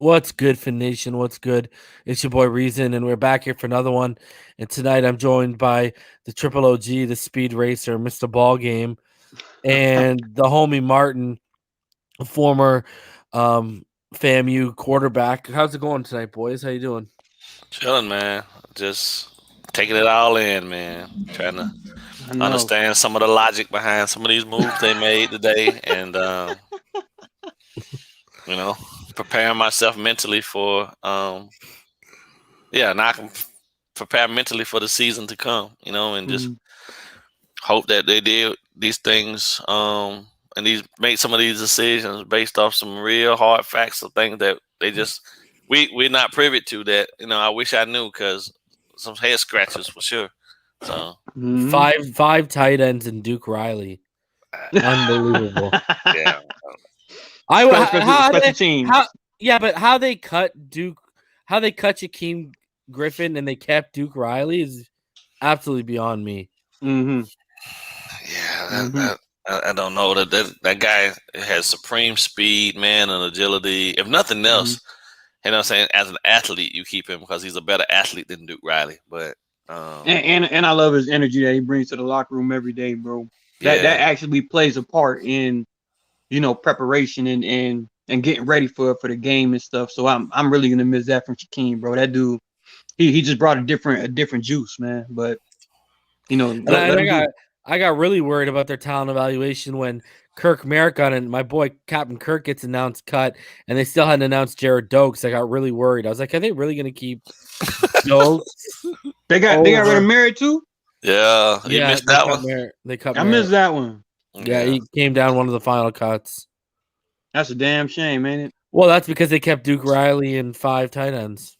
What's good, Phinish, and what's good? It's your boy Reason, and we're back here for another one. And tonight I'm joined by the Triple OG, the Speed Racer, Mr. Ball Game, and the homie Martin, a former FAMU quarterback. How's it going tonight, boys? How you doing? Chilling, man. Just taking it all in, man. Trying to I know. understand some of the logic behind some of these moves they made today, and you know, preparing myself mentally for now I can prepare mentally for the season to come. And just Mhm. hope that they did these things and these make some of these decisions based off some real hard facts of things that they just we're not privy to. That I wish I knew, because some head scratches for sure. So Mhm. Five tight ends and Duke Riley, unbelievable. yeah, How Special they how teams. yeah, but how they cut Duke, how they cut Jakeem Griffin and they kept Duke Riley is absolutely beyond me. Mhm. yeah. Mhm. I don't know that guy has supreme speed, man, and agility. If nothing Mhm. else, what I'm saying, as an athlete, you keep him because he's a better athlete than Duke Riley. But And I love his energy that he brings to the locker room every day, bro. That yeah, actually plays a part in preparation and getting ready for the game and stuff. So I'm really gonna miss that from Shaquem, bro. That dude, he just brought a different juice, man. But And let him do. I got really worried about their talent evaluation when Kirk Merrick and my boy Captain Kirk gets announced cut, and they still hadn't announced Jared Dokes. I got really worried. I was like, are they really going to keep Dokes They got rid of over? Mary too. yeah, you Yeah, missed that one. They cut I missed Merrick. that one. Yeah, Yeah, he came down one of the final cuts. That's a damn shame, ain't it? Well, that's because they kept Duke Riley and five tight ends.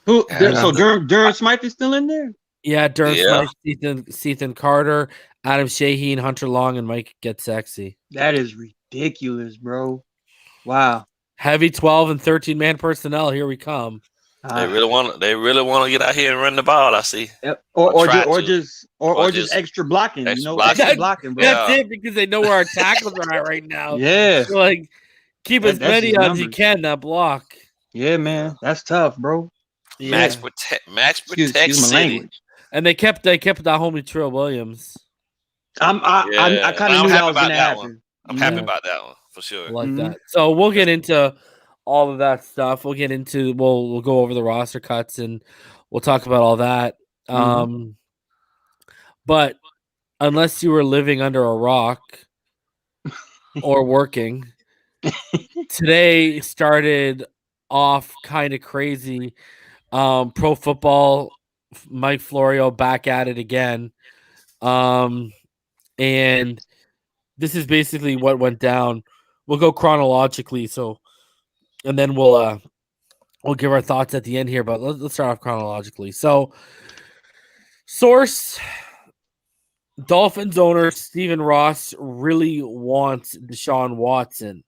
yeah, So Durham Smythe is still in there. Yeah, Durham yeah. Smythe, Ethan Carter, Adam Shaheen, Hunter Long, and Mike Get Sexy. That is ridiculous, bro. Wow. Heavy 12 and 13 man personnel. Here we come. They Uh, really want. They really want to get out here and run the ball. I see, or or or try just or to, just or, or or just just extra blocking. extra Extra blocking. blocking, bro. That's Yeah, it, because they know where our tackles are at right now. Yeah, So, like, keep as that's many just as you numbers. can that block. Yeah, yeah. man, that's tough, bro. Max Yeah, protect, Max protect Excuse my city. language. and they kept that homie Trill Williams. I Yeah, kind of I'm knew that happy was about gonna that one. happen. I'm happy Yeah, Mhm. about that one for I sure. like Mhm. that. So we'll get 'Cause- into all of that stuff. We'll go over the roster cuts and we'll talk about all that. Mhm. But unless you were living under a rock or working, today started off kind of crazy. Pro football, Mike Florio back at it again. Um, and this is basically what went down. We'll go chronologically, and then we'll give our thoughts at the end here. But let's start off chronologically. So, source: Dolphins owner Stephen Ross really wants Deshaun Watson.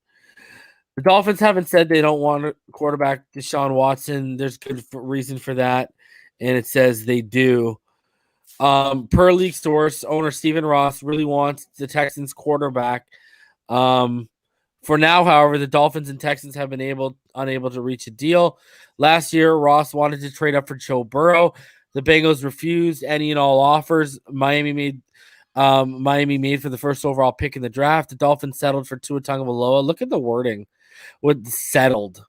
The Dolphins haven't said they don't want quarterback Deshaun Watson. There's good reason for that, and it says they do. Per league source, owner Stephen Ross really wants the Texans quarterback. Um, for now, however, the Dolphins and Texans have been unable to reach a deal. Last year, Ross wanted to trade up for Joe Burrow. The Bengals refused any and all offers. Miami made for the first overall pick in the draft. The Dolphins settled for Tua Tagovailoa. Look at the wording. With settled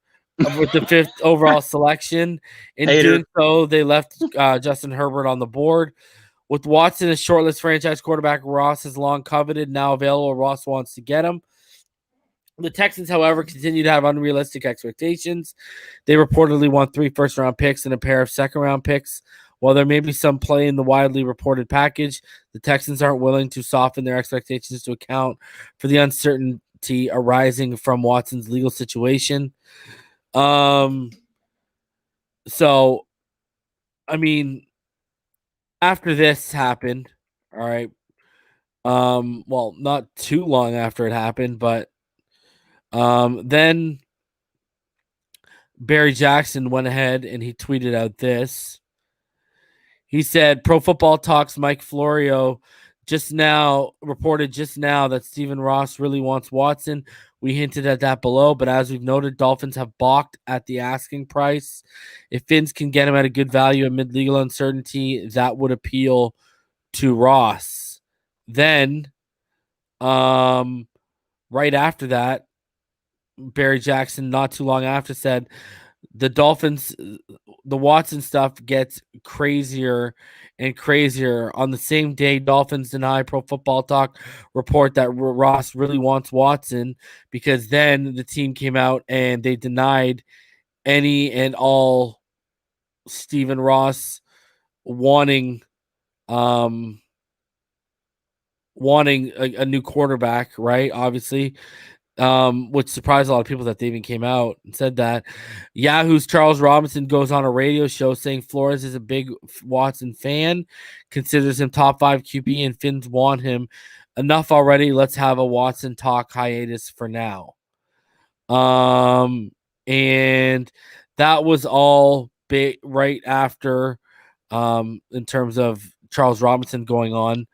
with the fifth overall selection. In doing Hater. so, they left Justin Herbert on the board. With Watson, a shortlist franchise quarterback Ross has long coveted, now available, Ross wants to get him. The Texans, however, continue to have unrealistic expectations. They reportedly want 3 first-round picks and a pair of second-round picks. While there may be some play in the widely reported package, the Texans aren't willing to soften their expectations to account for the uncertainty arising from Watson's legal situation. Um, so, I mean, after this happened, all right. Well, not too long after it happened, but then Barry Jackson went ahead and he tweeted out this. He said, Pro Football Talks Mike Florio reported just now that Stephen Ross really wants Watson. We hinted at that below, but as we've noted, Dolphins have balked at the asking price. If Fins can get him at a good value amid legal uncertainty, that would appeal to Ross. Then, right after that, Barry Jackson, not too long after, said the Dolphins, the Watson stuff gets crazier and crazier. On the same day, Dolphins deny Pro Football Talk report that Ross really wants Watson, because then the team came out and they denied any and all Stephen Ross wanting a new quarterback, right? Obviously, which surprised a lot of people that they even came out and said that. Yahoo's Charles Robinson goes on a radio show saying Flores is a big Watson fan, considers him top 5 QB, and Fins want him. Enough already. Let's have a Watson talk hiatus for now. And that was all big right after, in terms of Charles Robinson going on.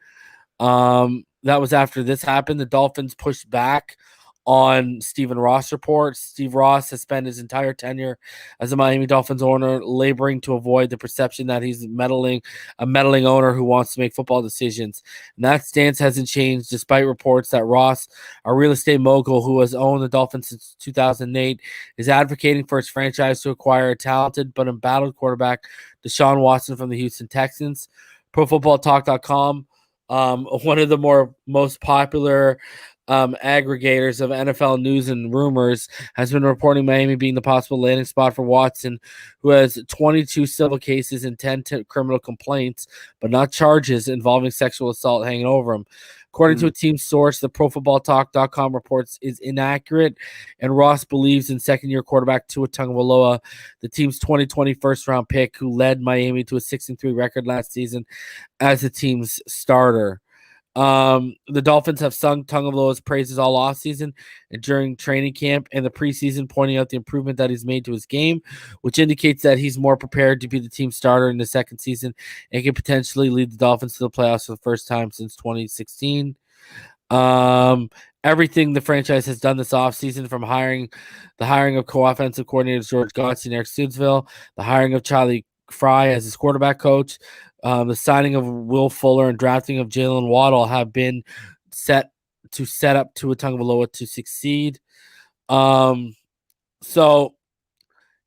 That was after this happened. The Dolphins pushed back on Stephen Ross reports. Steve Ross has spent his entire tenure as a Miami Dolphins owner laboring to avoid the perception that he's a meddling owner who wants to make football decisions. And that stance hasn't changed despite reports that Ross, a real estate mogul who has owned the Dolphins since 2008, is advocating for his franchise to acquire a talented but embattled quarterback, Deshaun Watson from the Houston Texans. ProFootballTalk.com, one of the most popular aggregators of NFL news and rumors, has been reporting Miami being the possible landing spot for Watson, who has 22 civil cases and 10 criminal complaints, but not charges involving sexual assault hanging over him. According to a team source, the ProFootballTalk.com reports is inaccurate, and Ross believes in second-year quarterback Tua Tagovailoa, the team's 2020 first-round pick, who led Miami to a 6-3 record last season as the team's starter. The Dolphins have sung Tagovailoa's praises all offseason and during training camp and the preseason, pointing out the improvement that he's made to his game, which indicates that he's more prepared to be the team starter in the second season and can potentially lead the Dolphins to the playoffs for the first time since 2016. Everything the franchise has done this offseason, from the hiring of co-offensive coordinators George Godsey and Eric Studesville, the hiring of Charlie Fry as his quarterback coach, the signing of Will Fuller and drafting of Jalen Waddle, have been set up Tua Tagovailoa to succeed. So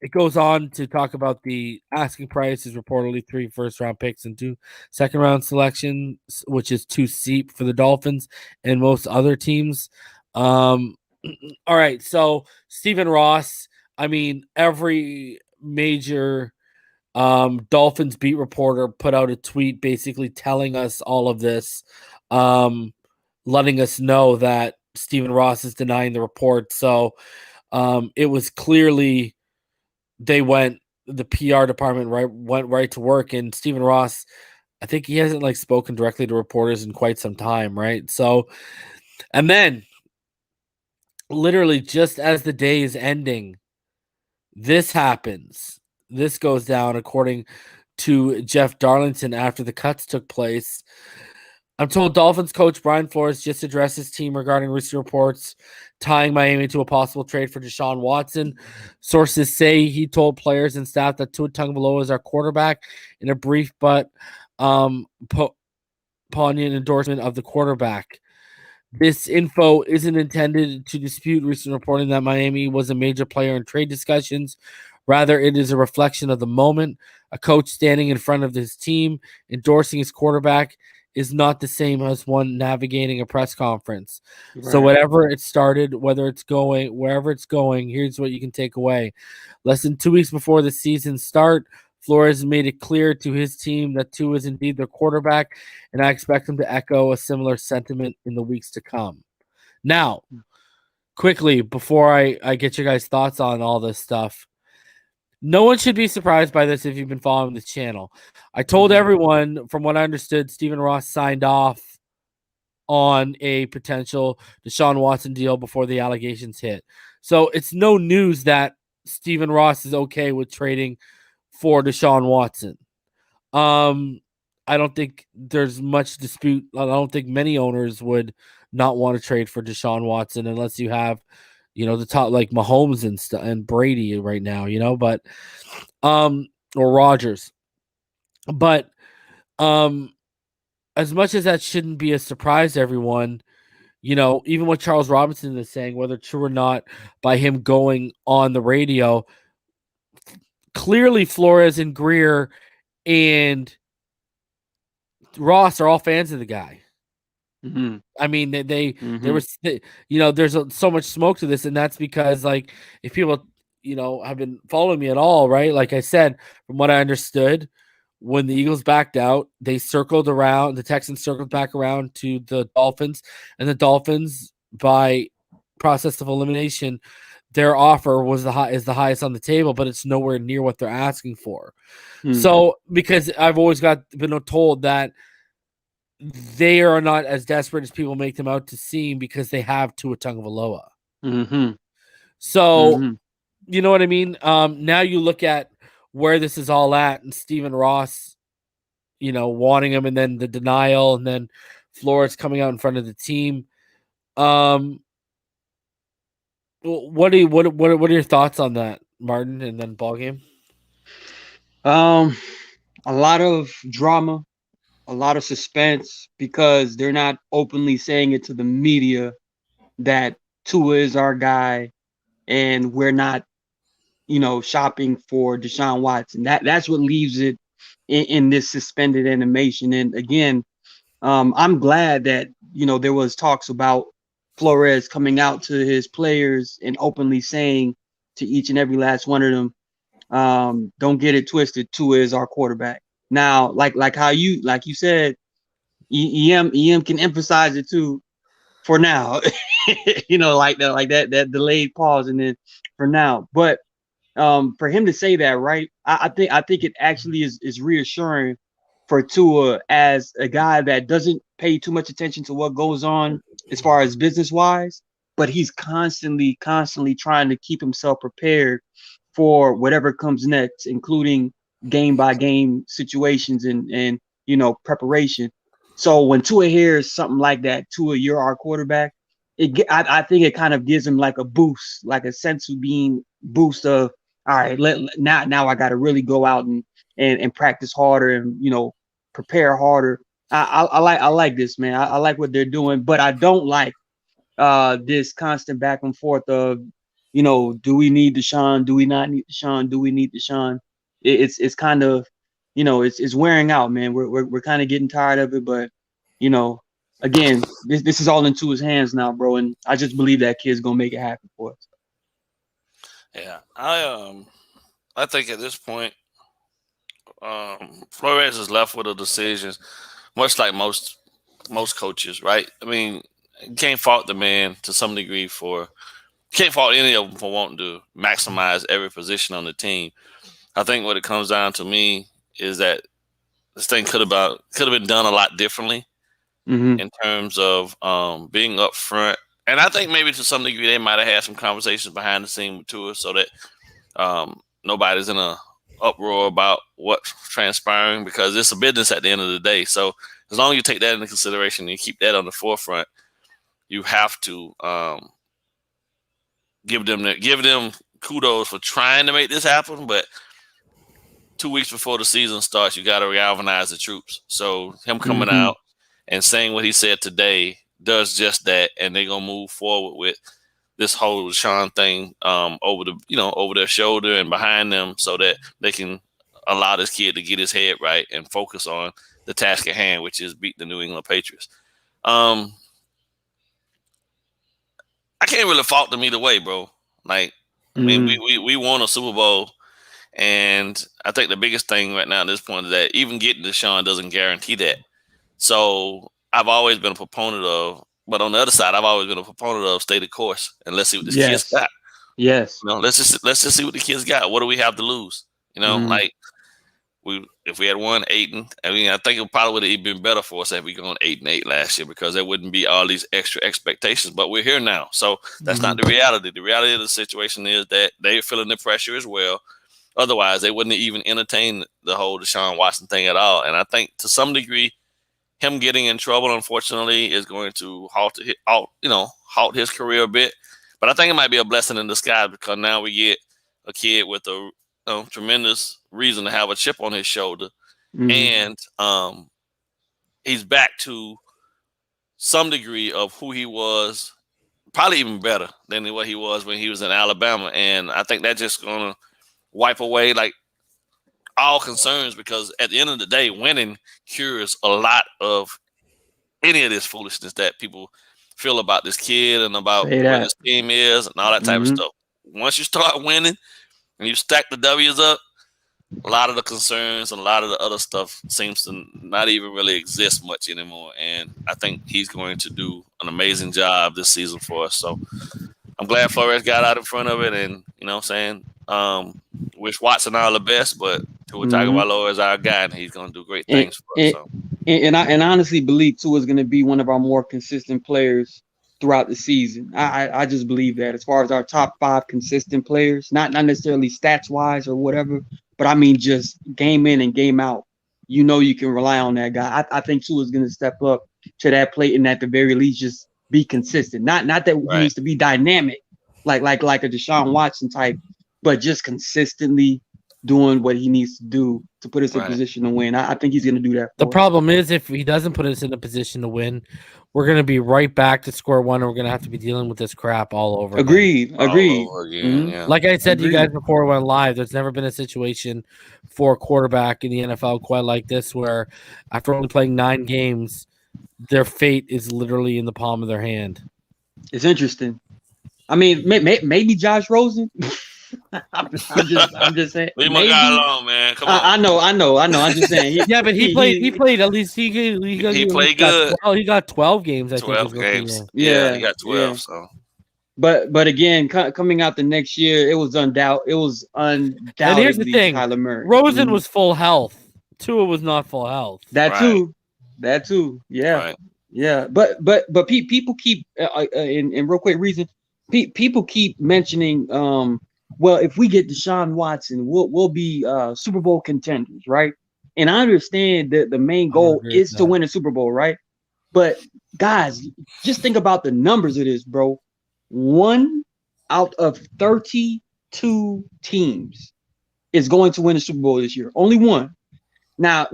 it goes on to talk about the asking price is reportedly 3 first-round picks and 2 second-round selections, which is too steep for the Dolphins and most other teams. All right, so Stephen Ross, I mean, every major Dolphins beat reporter put out a tweet basically telling us all of this, letting us know that Stephen Ross is denying the report. So it was clearly the PR department went right to work, and Stephen Ross, I think he hasn't spoken directly to reporters in quite some time, right? So, and then literally just as the day is ending, this happens. This goes down, according to Jeff Darlington, after the cuts took place. I'm told Dolphins coach Brian Flores just addressed his team regarding recent reports tying Miami to a possible trade for Deshaun Watson. Sources say he told players and staff that Tua Tagovailoa is our quarterback in a brief but poignant endorsement of the quarterback. This info isn't intended to dispute recent reporting that Miami was a major player in trade discussions. Rather, it is a reflection of the moment. A coach standing in front of his team, endorsing his quarterback, is not the same as one navigating a press conference. Right. So wherever it's going, here's what you can take away. Less than 2 weeks before the season start, Flores made it clear to his team that Tua is indeed their quarterback, and I expect him to echo a similar sentiment in the weeks to come. Now, quickly, before I get your guys' thoughts on all this stuff, no one should be surprised by this if you've been following this channel. I told everyone, from what I understood, Stephen Ross signed off on a potential Deshaun Watson deal before the allegations hit. So it's no news that Stephen Ross is okay with trading for Deshaun Watson. I don't think there's much dispute. I don't think many owners would not want to trade for Deshaun Watson unless you have, the top like Mahomes and stuff and Brady right now, but or Rodgers. But as much as that shouldn't be a surprise to everyone, even what Charles Robinson is saying, whether true or not, by him going on the radio, clearly Flores and Greer and Ross are all fans of the guy. Mm-hmm. I mean, there was, there's so much smoke to this, and that's because, like, if people, have been following me at all, right? Like I said, from what I understood, when the Eagles backed out, they circled around. The Texans circled back around to the Dolphins, and the Dolphins, by process of elimination, their offer was the highest on the table, but it's nowhere near what they're asking for. Mm-hmm. So, because I've always been told that they are not as desperate as people make them out to seem because they have Tua Tagovailoa. Mm-hmm. So, you know what I mean? Now you look at where this is all at, and Stephen Ross, wanting him, and then the denial, and then Flores coming out in front of the team. What are your thoughts on that, Martin, and then ball game? A lot of drama, a lot of suspense, because they're not openly saying it to the media that Tua is our guy and we're not, shopping for Deshaun Watson. That's what leaves it in this suspended animation. And again, I'm glad that, there was talks about Flores coming out to his players and openly saying to each and every last one of them, don't get it twisted, Tua is our quarterback. Now, like you said, EM can emphasize it too for now. like that delayed pause, and then for now. But for him to say that, right, I think it actually is reassuring for Tua as a guy that doesn't pay too much attention to what goes on as far as business wise, but he's constantly trying to keep himself prepared for whatever comes next, including game by game situations and preparation. So when Tua hears something like that, Tua, you're our quarterback, I think it kind of gives him like a boost, like a sense of being boost of, all right, now I got to really go out and practice harder and prepare harder. I like this, man. I like what they're doing, but I don't like this constant back and forth of, do we need Deshaun? Do we not need Deshaun? Do we need Deshaun? It's kind of, it's wearing out, man. We're kind of getting tired of it, but again, this is all into his hands now, bro, and I just believe that kid's gonna make it happen for us. Yeah, I think at this point, Flores is left with a decision, much like most coaches, right? I mean, you can't fault the man to some degree can't fault any of them for wanting to maximize every position on the team. I think what it comes down to me is that this thing could have been done a lot differently in terms of being up front. And I think maybe to some degree they might have had some conversations behind the scene with Tua so that nobody's in a uproar about what's transpiring, because it's a business at the end of the day. So as long as you take that into consideration and you keep that on the forefront, you have to give them kudos for trying to make this happen. But 2 weeks before the season starts, you got to galvanize the troops. So him coming out and saying what he said today does just that, and they're gonna move forward with this whole Deshaun thing over their shoulder and behind them, so that they can allow this kid to get his head right and focus on the task at hand, which is beat the New England Patriots. I can't really fault them either way, bro. Like, I mean, we won a Super Bowl, and I think the biggest thing right now at this point is that even getting Deshaun doesn't guarantee that. So I've always been a proponent of, but on the other side, I've always been a proponent of stay the course and let's see what this kid's got. Yes. Let's just see what the kid's got. What do we have to lose? Like if we had won 8, I mean, I think it probably would have been better for us if we gone 8-8 last year, because there wouldn't be all these extra expectations. But we're here now, so that's not the reality. The reality of the situation is that they're feeling the pressure as well. Otherwise, they wouldn't even entertain the whole Deshaun Watson thing at all. And I think to some degree, him getting in trouble, unfortunately, is going to halt his career a bit. But I think it might be a blessing in disguise because now we get a kid with a tremendous reason to have a chip on his shoulder, and he's back to some degree of who he was, probably even better than what he was when he was in Alabama. And I think that's just going to wipe away like all concerns, because at the end of the day, winning cures a lot of any of this foolishness that people feel about this kid and about what his team is and all that type of stuff. Once you start winning and you stack the W's up, a lot of the concerns and a lot of the other stuff seems to not even really exist much anymore. And I think he's going to do an amazing job this season for us. So I'm glad Flores got out in front of it, and you know what I'm saying, wish Watson all the best, but Tua Tagovailoa is our guy, and he's going to do great things for us. And I honestly believe Tua is going to be one of our more consistent players throughout the season. I just believe that, as far as our top 5 consistent players, not necessarily stats wise or whatever, but I mean just game in and game out. You know you can rely on that guy. I think Tua is going to step up to that plate and at the very least just be consistent. Not that he needs to be dynamic like a Deshaun Watson type, but just consistently doing what he needs to do to put us in position to win. I think he's going to do that. The problem is, if he doesn't put us in a position to win, we're going to be right back to square one, and we're going to have to be dealing with this crap all over. Agreed. Yeah. Like I said to you guys before we went live, there's never been a situation for a quarterback in the NFL quite like this, where after only playing 9 games, their fate is literally in the palm of their hand. It's interesting. I mean, maybe Josh Rosen. I'm just saying. Leave my guy alone, man. Come on. I know. I'm just saying. But he played. At least he played good. He got 12 games. I 12 think. games. Yeah, he got 12. Yeah. So. But again, coming out the next year, it was undoubtedly. And here's the thing: Kyler Murray. Rosen was full health. Tua was not full health. That too. Yeah. Right. Yeah. But people keep in real quick reason. People keep mentioning. Well, if we get Deshaun Watson, we'll be Super Bowl contenders, right? And I understand that the main goal is to win a Super Bowl, right? But guys, just think about the numbers of this, bro. 1 out of 32 teams is going to win a Super Bowl this year. Only one. Now,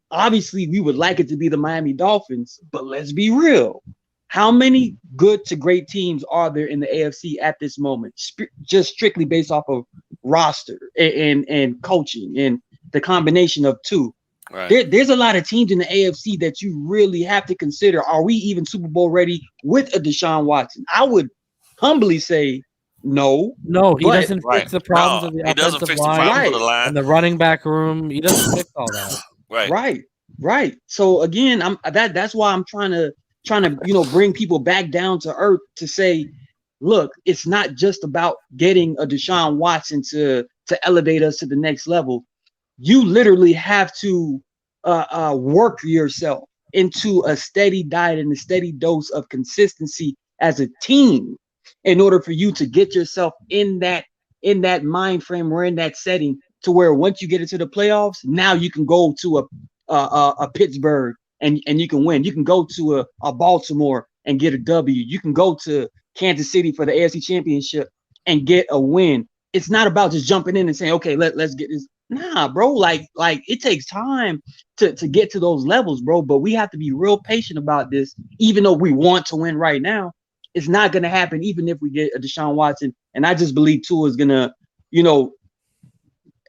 obviously, we would like it to be the Miami Dolphins, but let's be real. How many good to great teams are there in the AFC at this moment? Just strictly based off of roster and coaching and the combination of two. Right. There's a lot of teams in the AFC that you really have to consider. Are we even Super Bowl ready with a Deshaun Watson? I would humbly say no. No, he doesn't fix the problems of the offensive line and the running back room. He doesn't fix all that. Right. So again, that's why I'm trying to bring people back down to earth to say, look, it's not just about getting a Deshaun Watson to elevate us to the next level. You literally have to work yourself into a steady diet and a steady dose of consistency as a team in order for you to get yourself in that mind frame or in that setting to where once you get into the playoffs, now you can go to a Pittsburgh and you can win. You can go to a Baltimore and get a W. You can go to Kansas City for the AFC Championship and get a win. It's not about just jumping in and saying, okay, let's get this. Nah, bro, like it takes time to get to those levels, bro. But we have to be real patient about this, even though we want to win right now. It's not going to happen, even if we get a Deshaun Watson. And I just believe Tua is going to,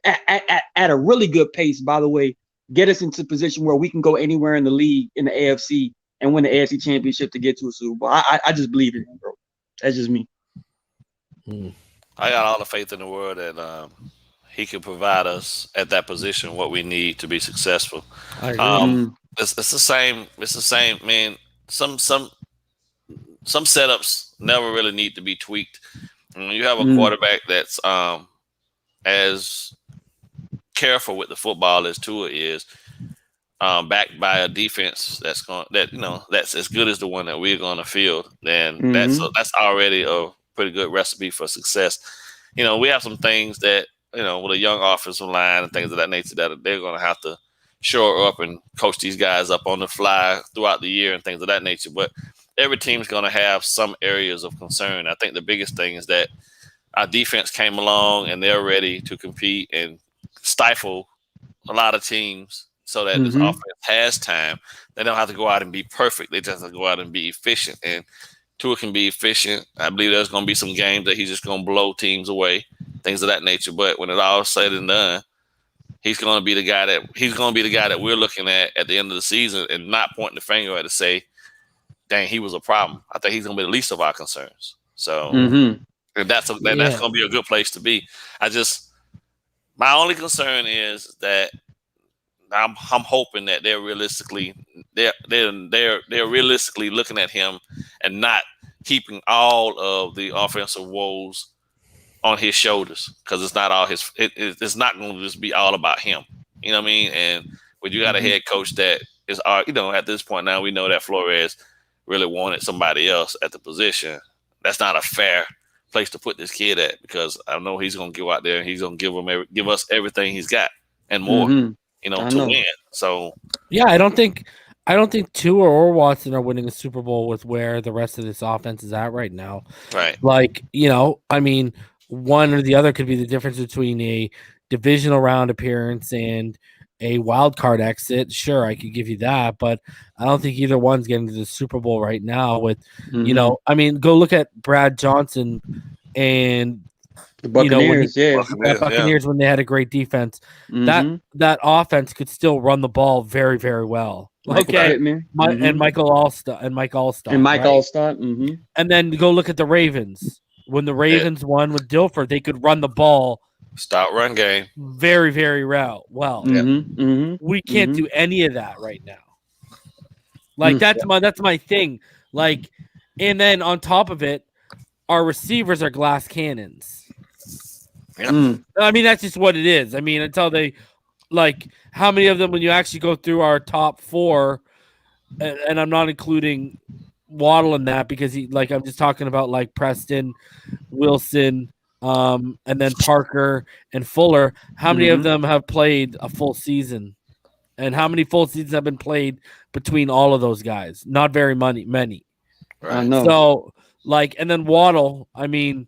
at a really good pace, by the way, get us into a position where we can go anywhere in the league, in the AFC, and win the AFC Championship to get to a Super Bowl. I just believe in him, bro. That's just me. I got all the faith in the world that he can provide us at that position what we need to be successful. I agree. It's the same. It's the same, man. Some setups never really need to be tweaked. When you have a quarterback that's as careful with the football as Tua is, backed by a defense that's as good as the one that we're going to field, then that's already a pretty good recipe for success. We have some things that with a young offensive line and things of that nature, that they're going to have to shore up and coach these guys up on the fly throughout the year and things of that nature. But every team's going to have some areas of concern. I think the biggest thing is that our defense came along and they're ready to compete and stifle a lot of teams so that this offense has time. They don't have to go out and be perfect. They just have to go out and be efficient. And Tua can be efficient. I believe there's going to be some games that he's just going to blow teams away, things of that nature. But when it all is said and done, he's going to be the guy that we're looking at the end of the season and not pointing the finger at to say, dang, he was a problem. I think he's going to be the least of our concerns. So that's going to be a good place to be. My only concern is that I'm hoping that they're realistically looking at him and not keeping all of the offensive woes on his shoulders, because it's not all his. It's not going to just be all about him. You know what I mean? And when you got a head coach that is, at this point now we know that Flores really wanted somebody else at the position. That's not a fair place to put this kid at, because I know he's going to go out there and he's going to give us everything he's got and more. To win. So yeah, I don't think Tua or Watson are winning a Super Bowl with where the rest of this offense is at right now. Right. Like, I mean, one or the other could be the difference between a divisional round appearance and a wild card exit. Sure, I could give you that, but I don't think either one's getting to the Super Bowl right now with, I mean, go look at Brad Johnson and the Buccaneers, Buccaneers when they had a great defense. That offense could still run the ball very, very well. And Mike Allstott. And then go look at the Ravens. When the Ravens won with Dilfer, they could run the ball. Start run game. Very, very well. We can't do any of that right now. Like that's my thing. Like, and then on top of it, our receivers are glass cannons. Yeah. I mean, that's just what it is. I mean, until they, like, how many of them, when you actually go through our top four, and I'm not including Waddle in that because I'm just talking about like Preston, Wilson, and then Parker and Fuller. How many of them have played a full season? And how many full seasons have been played between all of those guys? Not very many. Right. I know. So, and then Waddle, I mean,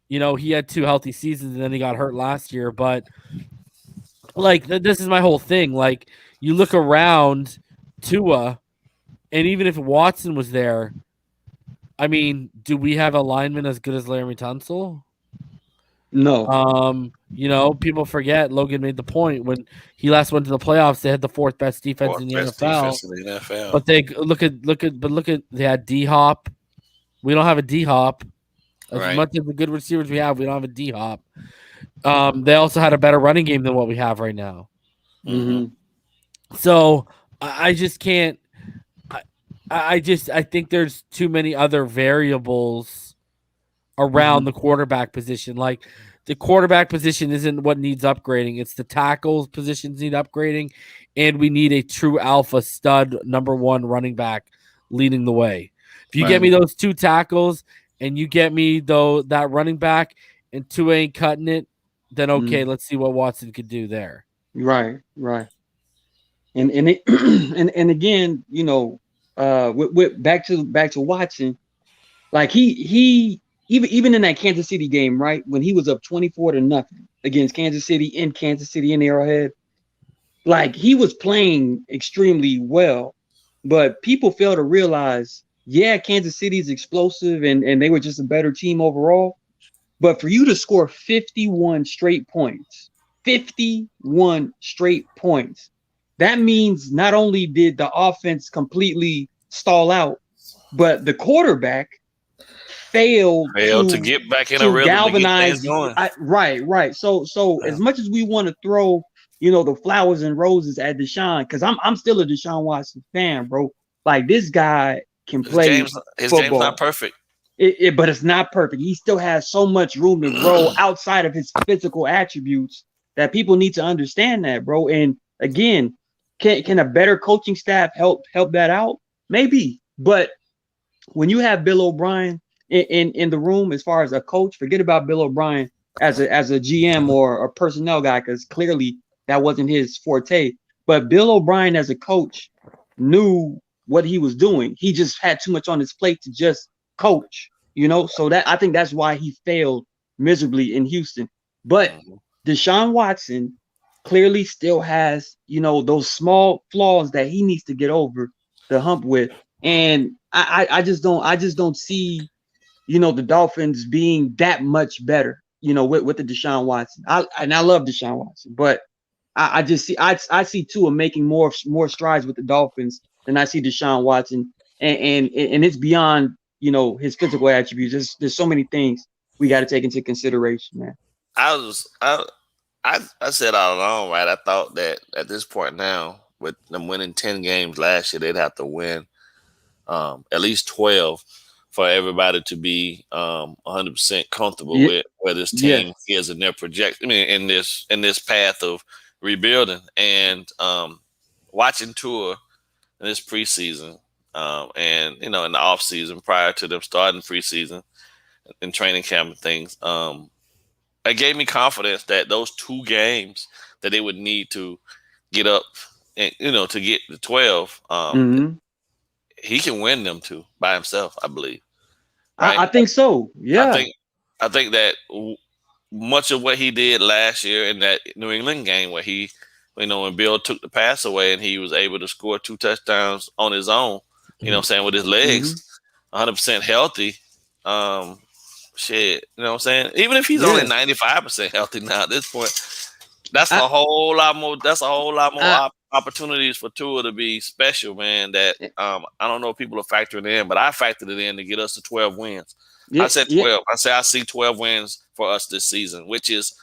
he had 2 healthy seasons and then he got hurt last year. But, this is my whole thing. Like, you look around Tua, and even if Watson was there, I mean, do we have a lineman as good as Laremy Tunsil? No. People forget Logan made the point when he last went to the playoffs. They had the 4th best defense in the NFL. But they look at they had D-Hop. We don't have a D-Hop. As much as the good receivers we have, we don't have a D-Hop. They also had a better running game than what we have right now. So I just can't. I think there's too many other variables around the quarterback position. Like, the quarterback position isn't what needs upgrading. It's the tackles positions need upgrading, and we need a true alpha stud number 1 running back leading the way. If you get me those 2 tackles and you get me that running back and 2 ain't cutting it, then okay, let's see what Watson could do there. Right. And again, with back to Watson, like he even in that Kansas City game, right, when he was up 24-0 against Kansas City in Arrowhead, like, he was playing extremely well, but people fail to realize, Kansas City is explosive and they were just a better team overall, but for you to score 51 straight points, that means not only did the offense completely stall out, but the quarterback failed to get back in a rhythm, galvanize. Right. So as much as we want to throw, the flowers and roses at Deshaun, because I'm still a Deshaun Watson fan, bro. Like, this guy can play. His game's not perfect. But it's not perfect. He still has so much room to grow outside of his physical attributes that people need to understand that, bro. And again, can a better coaching staff help that out? Maybe. But when you have Bill O'Brien in the room as far as a coach, forget about Bill O'Brien. as a GM or a personnel guy, because clearly that wasn't his forte. But Bill O'Brien as a coach knew what he was doing. He just had too much on his plate to just coach, So that I think that's why he failed miserably in Houston. But Deshaun Watson clearly still has, those small flaws that he needs to get over the hump with. And I just don't see, the Dolphins being that much better, with the Deshaun Watson. I love Deshaun Watson, but I just see I see Tua making more strides with the Dolphins than I see Deshaun Watson, and it's beyond his physical attributes. There's so many things we got to take into consideration, man. I said all along, right? I thought that at this point now, with them winning 10 games last year, they'd have to win at least 12 for everybody to be 100% comfortable with where this team is in their projection. I mean, in this path of rebuilding, and watching Tua in this preseason, and in the off season prior to them starting preseason and training camp and things, it gave me confidence that those 2 games that they would need to get up and to get the 12, he can win them 2 by himself, I believe. Right? I think so. Yeah. I think that much of what he did last year in that New England game, where he, when Bill took the pass away and he was able to score 2 touchdowns on his own, with his legs 100% healthy. Shit, even if he's only 95% healthy now at this point, that's a whole lot more. That's a whole lot more opportunities for Tua to be special, man. That I don't know if people are factoring in, but I factored it in to get us to 12 wins. I said 12. I say I see 12 wins for us this season, which is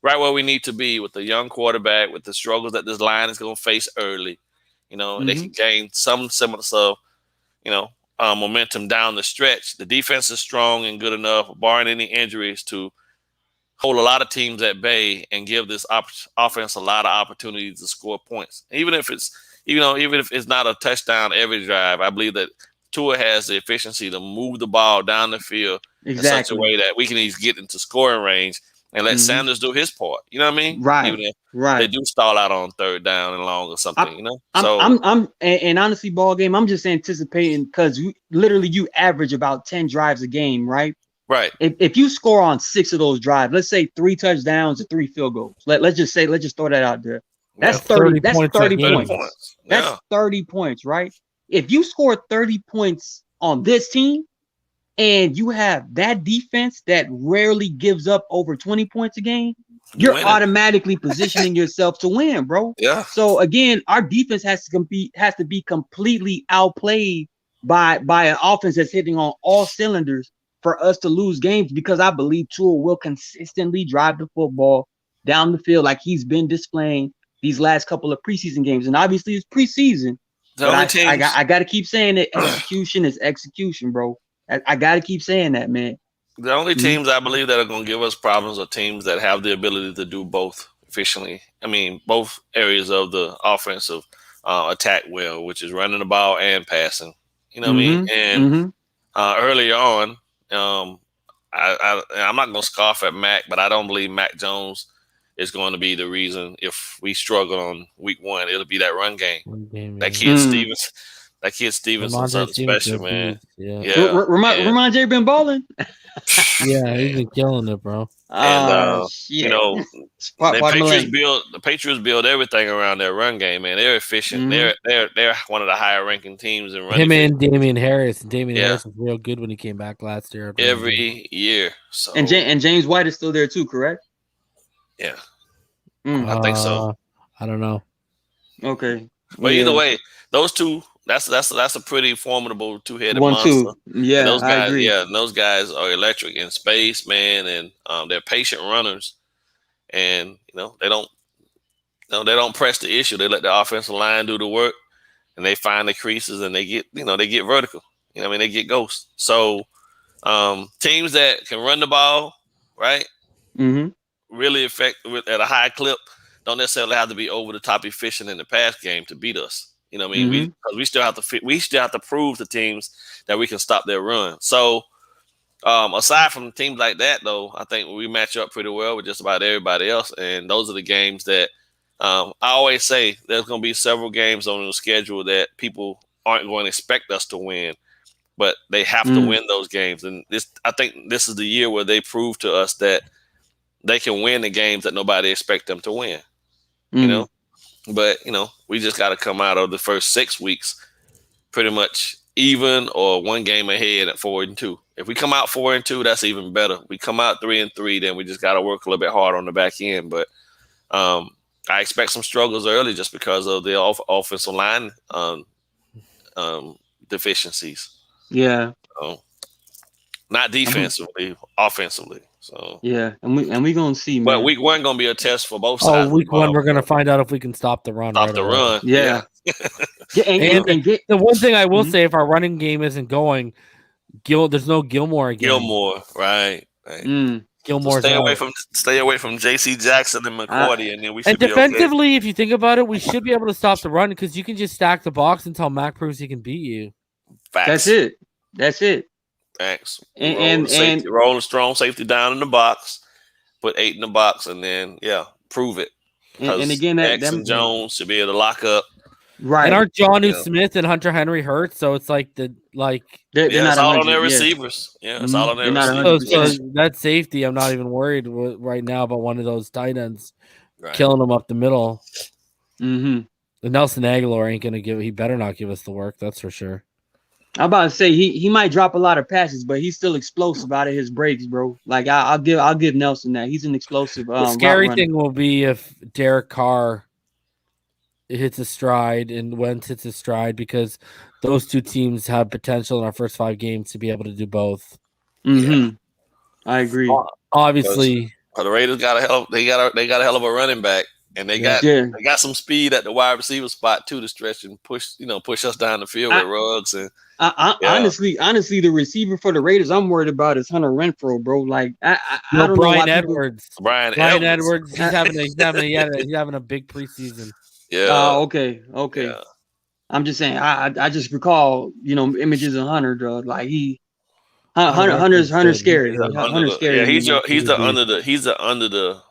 right where we need to be with the young quarterback, with the struggles that this line is going to face early. They can gain some similar stuff, momentum down the stretch. The defense is strong and good enough, barring any injuries, to hold a lot of teams at bay and give this offense a lot of opportunities to score points. Even if it's not a touchdown every drive, I believe that Tua has the efficiency to move the ball down the field in such a way that we can either get into scoring range and let Sanders do his part. You know what I mean? Right. Even if they do stall out on 3rd down and long or something, And honestly, ball game, I'm just anticipating, because you average about 10 drives a game, right? Right. If you score on 6 of those drives, let's say 3 touchdowns and 3 field goals. Let's just throw that out there. That's 30. That's 30 points. That's 30 points, right? If you score 30 points on this team, and you have that defense that rarely gives up over 20 points a game, you're automatically positioning yourself to win, bro. Yeah. So again, our defense has to be completely outplayed by an offense that's hitting on all cylinders for us to lose games, because I believe Tua will consistently drive the football down the field like he's been displaying these last couple of preseason games. And obviously it's preseason. I got to keep saying that execution is execution, bro. I got to keep saying that, man. The only teams I believe that are going to give us problems are teams that have the ability to do both efficiently. I mean, both areas of the offensive attack well, which is running the ball and passing. You know what I mean? And earlier on, I'm not going to scoff at Mac, but I don't believe Mac Jones is going to be the reason if we struggle on week 1. It'll be that run game. That kid Stevens. That kid Stevenson, something special, man. Ramondre been balling. Yeah, he's been killing it, bro. And the Patriots build everything around their run game, man. They're efficient. They're one of the higher ranking teams in running. Him and Damian Harris. Damian Harris was real good when he came back last year. Every year. So and James White is still there too, correct? Yeah. I think so. I don't know. Okay. But either way, those two. That's a pretty formidable two-headed monster. Yeah, and those guys, I agree. Yeah, and those guys are electric in space, man, and they're patient runners. And they don't press the issue. They let the offensive line do the work, and they find the creases and they get vertical. They get ghosts. So teams that can run the ball, right? Really effective at a high clip, don't necessarily have to be over the top efficient in the pass game to beat us. Because we still have to prove to teams that we can stop their run. So Aside from teams like that, though, I think we match up pretty well with just about everybody else, and those are the games that I always say there's going to be several games on the schedule that people aren't going to expect us to win, but they have to win those games. And I think this is the year where they prove to us that they can win the games that nobody expect them to win. You know, but we just got to come out of the first 6 weeks pretty much even or one game ahead at 4-2. If we come out 4-2, that's even better. We come out 3-3, then we just got to work a little bit hard on the back end. But I expect some struggles early just because of the offensive line deficiencies. Yeah. Not defensively, offensively. So yeah, and we gonna see, man. But week 1 gonna be a test for both sides. Week 1 we're gonna find out if we can stop the run. Run. Yeah. and the one thing I will say, if our running game isn't going, there's no Gilmore again. Gilmore, right. Gilmore. So stay away from J.C. Jackson and McCourty, and then we should and be defensively, okay. If you think about it, we should be able to stop the run because you can just stack the box until Mac proves he can beat you. Facts. That's it. Thanks. And roll a strong safety down in the box, put 8 in the box, and then prove it. And again, X and Jones should be able to lock up. Right. And aren't Jonnu Smith and Hunter Henry hurt? So it's like they're it's all on their receivers. Yeah, it's all on their receivers. So that safety, I'm not even worried right now about one of those tight ends killing them up the middle. And Nelson Aguilar ain't gonna he better not give us the work, that's for sure. I'm about to say he might drop a lot of passes, but he's still explosive out of his breaks, bro. Like I'll give Nelson that. He's an explosive. The scary thing will be if Derek Carr hits a stride and Wentz hits a stride, because those two teams have potential in our first 5 games to be able to do both. I agree. Obviously, the Raiders got a hell of a running back, and they got some speed at the wide receiver spot too to stretch and push us down the field with Ruggs and. Honestly, the receiver for the Raiders I'm worried about is Hunter Renfrow, bro. Like I don't know Brian Edwards. Brian Edwards. He's having a big preseason. Yeah. Okay. Yeah. I'm just saying. I just recall images of Hunter, dog. Like Hunter's scary. Hunter's scary. Yeah, he's the under the under the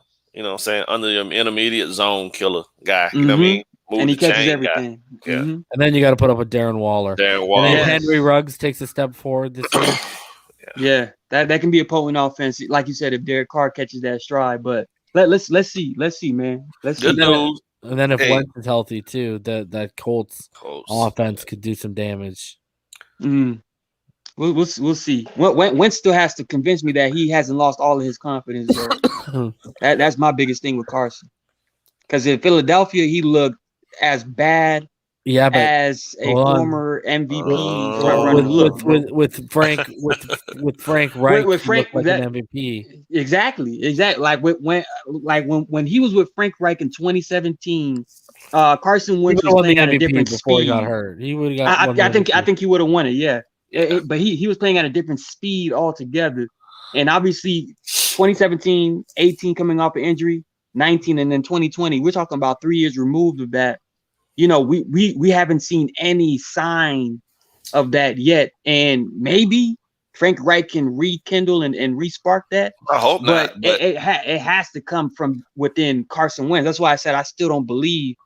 intermediate zone killer guy. You know what I mean? And he catches everything. Yeah. And then you got to put up with Darren Waller. And then Henry Ruggs takes a step forward this year. Yeah, that can be a potent offense, like you said, if Derek Carr catches that stride. But let's see, man. Let's see. News. And then if Wentz is healthy too, that Colts offense could do some damage. We'll see. Wentz still has to convince me that he hasn't lost all of his confidence, bro. That's my biggest thing with Carson. Because in Philadelphia, he looked as bad as a former MVP with Frank Reich. With Frank like an MVP. Exactly. Like when he was with Frank Reich in 2017, Carson Wentz was playing at a different before speed. He got hurt. He would have got. I think he would have won it. Yeah. But he was playing at a different speed altogether, and obviously 2017, 18 coming off an injury. 19 and then 2020, we're talking about 3 years removed of that. We haven't seen any sign of that yet. And maybe Frank Reich can rekindle and re-spark that. I hope not. But it has to come from within Carson Wentz. That's why I said I still don't believe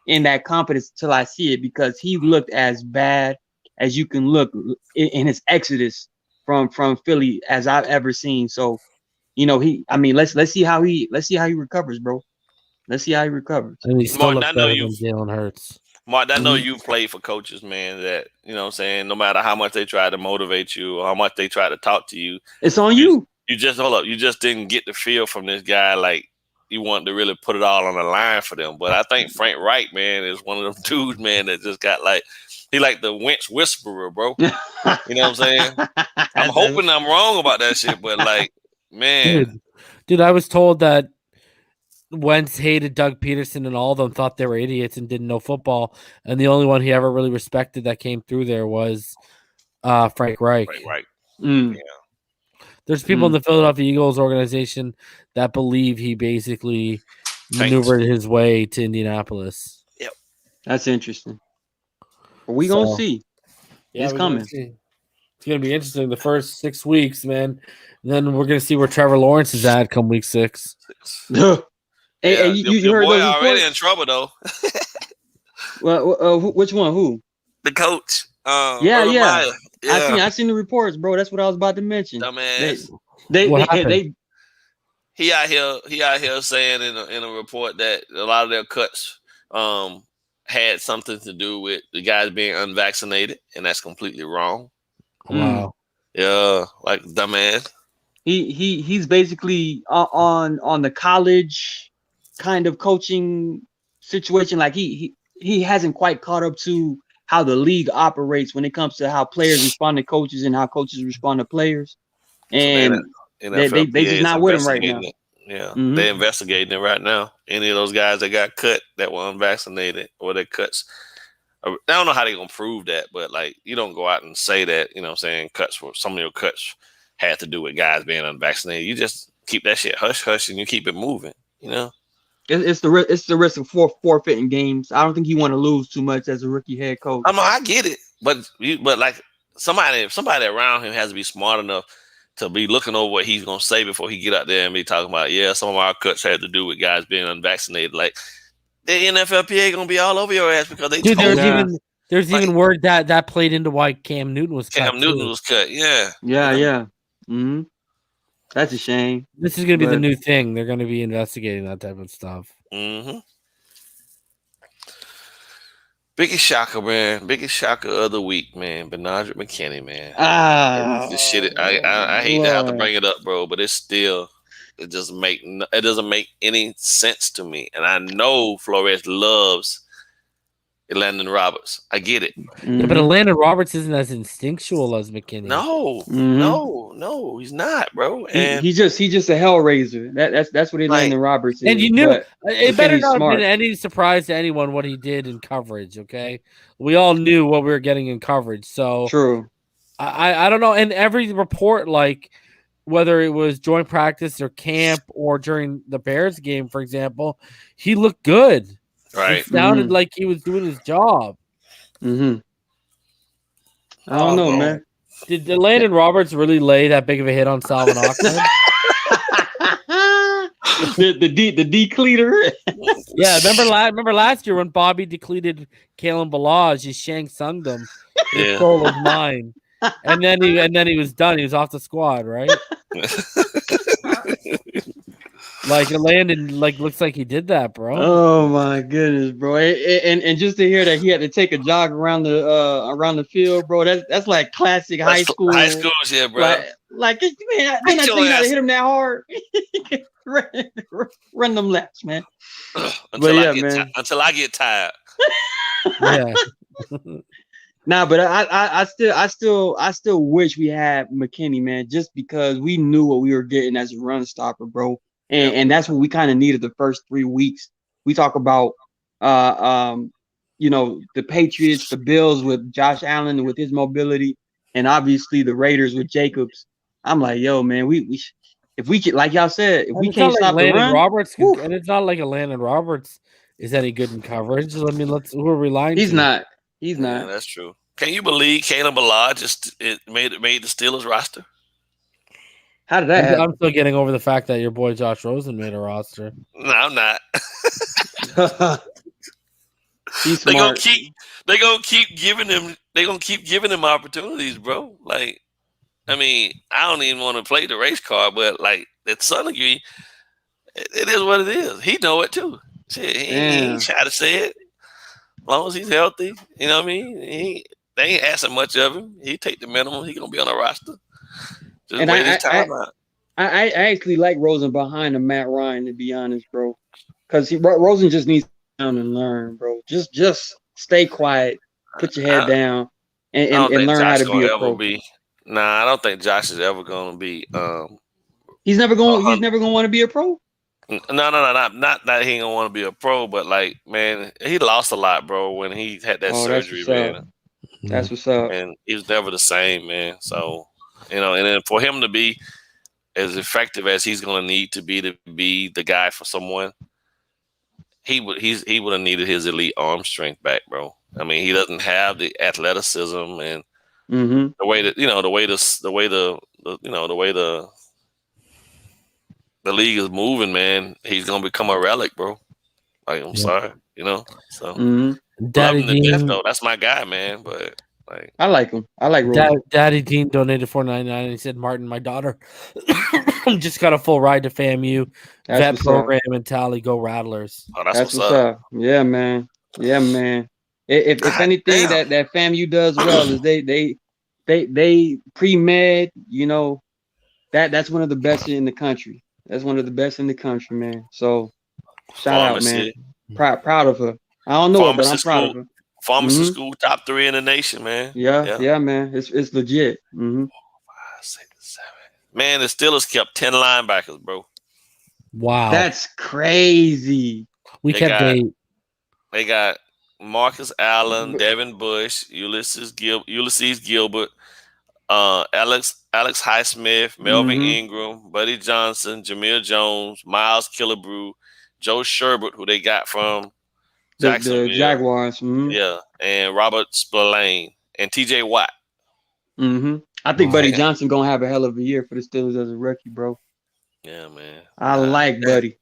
in that confidence till I see it, because he looked as bad as you can look in his exodus from Philly as I've ever seen. So let's see how he recovers, bro. Let's see how he recovers. And he's still better than Jalen Hurts. Mark, I know you've played for coaches, man, that, no matter how much they try to motivate you or how much they try to talk to you, it's on you. You just didn't get the feel from this guy like you wanted to really put it all on the line for them. But I think Frank Reich, man, is one of them dudes, man, that just got he like the Wentz whisperer, bro. You know what I'm saying? I'm hoping I'm wrong about that shit, but man. Dude, I was told that Wentz hated Doug Peterson and all of them thought they were idiots and didn't know football. And the only one he ever really respected that came through there was Frank Reich. Yeah. There's people in the Philadelphia Eagles organization that believe he basically maneuvered his way to Indianapolis. Yep. That's interesting. But we gonna see. Yeah, it's coming. It's gonna be interesting the first 6 weeks, man. And then we're gonna see where Trevor Lawrence is at come week 6. Hey, you your heard boy those already reports? in trouble though. Well, which one? Who? The coach, Yeah, Urban yeah. Meyer. Yeah, I seen the reports, bro. That's what I was about to mention. dumbass. What happened? He out here saying in a report that a lot of their cuts had something to do with the guys being unvaccinated, and that's completely wrong. Wow. Yeah, like dumbass. He's basically on the college kind of coaching situation. Like he hasn't quite caught up to how the league operates when it comes to how players respond to coaches and how coaches respond to players. So And they NFLPA just is not with him right now. investigating it. Yeah, Mhm. they're investigating it right now. Any of those guys that got cut that were unvaccinated or their cuts. I don't know how they're gonna prove that, but like you don't go out and say that, you know what I'm saying, cuts for some of your cuts had to do with guys being unvaccinated. You just keep that shit hush hush and you keep it moving, you know? It's the risk of forfeiting games. I don't think you want to lose too much as a rookie head coach. I mean, I get it, but like somebody around him has to be smart enough to be looking over what he's gonna say before he get out there and be talking about, yeah, some of our cuts had to do with guys being unvaccinated. Like the NFLPA gonna be all over your ass because they Dude, told there's Like- even word that played into why Cam Newton was cut. Cam Newton was cut. Yeah. Yeah, you know? yeah. Mm-hmm. That's a shame. This is gonna be the But- new thing. They're gonna be investigating that type of stuff. Mm-hmm. Biggest shocker, man. Biggest shocker of the week, man. Benadryl McKinney, man. This shit. I hate to have to bring it up, bro, but it's still. It doesn't make any sense to me. And I know Flores loves Landon Roberts. I get it. Yeah, but Landon Roberts isn't as instinctual as McKinney. No, he's not, bro. And he's just a hellraiser. That's what Landon Roberts is. And you knew it better not smart. have been any surprise to anyone what he did in coverage. Okay, we all knew what we were getting in coverage. So true. I don't know. And every report, like whether it was joint practice or camp or during the Bears game, for example, he looked good. Right. It sounded like he was doing his job. I don't know, man. Did Landon Roberts really lay that big of a hit on Salvin Ahmed? the decleater. Yeah, remember last year when Bobby decleated Kalen Balaj, he Shang Tsung'd him. His soul was mine. And then he was done. He was off the squad, right? Like Landon, looks like he did that, bro. Oh my goodness, bro! And just to hear that he had to take a jog around the field, bro. That's like classic high school. High school shit, bro. Like man, I think I hit him that hard. Run them laps, man. Until I get tired. Yeah. Nah, but I still wish we had McKinney, man, just because we knew what we were getting as a run stopper, bro. And that's what we kind of needed the first 3 weeks. We talk about the Patriots, the Bills with Josh Allen and with his mobility, and obviously the Raiders with Jacobs. I'm like, yo, man, if we could, like y'all said, if we can't stop the run, Roberts, and it's not like a Landon Roberts is any good in coverage. I mean, who are we lying? He's to? not. He's not. Yeah, that's true. Can you believe Kalen Balaj just made the Steelers roster? How did that happen? I'm still getting over the fact that your boy Josh Rosen made a roster. No, I'm not. He's smart. They're gonna keep giving him opportunities, bro. Like, I mean, I don't even want to play the race card, but like that son of you, it is what it is. He know it too. Shit, he ain't try to say it. As long as he's healthy, you know what I mean? They ain't asking much of him. He take the minimum. He gonna be on the roster. Just and wait his time out. I actually like Rosen behind the Matt Ryan, to be honest, bro. Because Rosen just needs to sit down and learn, bro. Just stay quiet, put your head down, and learn how to be a pro. Nah, I don't think Josh is ever gonna be. He's never going to want to be a pro. No, not that he ain't gonna want to be a pro, but like, man, he lost a lot, bro, when he had that surgery, man. That's what's up. And he was never the same, man. So, and then for him to be as effective as he's gonna need to be the guy for someone, he would have needed his elite arm strength back, bro. I mean, he doesn't have the athleticism and Mm-hmm. The way that the league is moving, man, he's gonna become a relic, bro. Like, I'm sorry, So Mm-hmm. love Daddy him to death, Dean, though. That's my guy, man. But like, I like him. I like Roby. Daddy Dean donated $4.99 and he said, Martin, my daughter just got a full ride to FAMU That's vet what's up. program and Tally. Go Rattlers. oh, that's That's what's what's up. up. Yeah, man. Yeah, man. If God anything damn. that FAMU does well is they pre-med, that's one of the best in the country. That's one of the best in the country, man. So shout out, man. Pharmacy, Proud of her. I don't know her, but pharmacy I'm proud of school, her. pharmacy Mm-hmm. school, top 3 in the nation, man. Yeah, Yeah. yeah, man. It's legit. Mm-hmm. 5, 6, 7. Man, the Steelers kept 10 linebackers, bro. Wow. That's crazy. We They kept got 8. they got Marcus Allen, Devin Bush, Ulysses Gilbert, Alex Highsmith, Melvin Mm-hmm. Ingram, Buddy Johnson, Jameer Jones, Miles Killebrew, Joe Sherbert, who they got from The Jacksonville, Jaguars. Mm-hmm. yeah, and Robert Spillane and T.J. Watt. Mm-hmm. I think Wow. Buddy Johnson gonna have a hell of a year for the Steelers as a rookie, bro. Yeah, man. I like Buddy.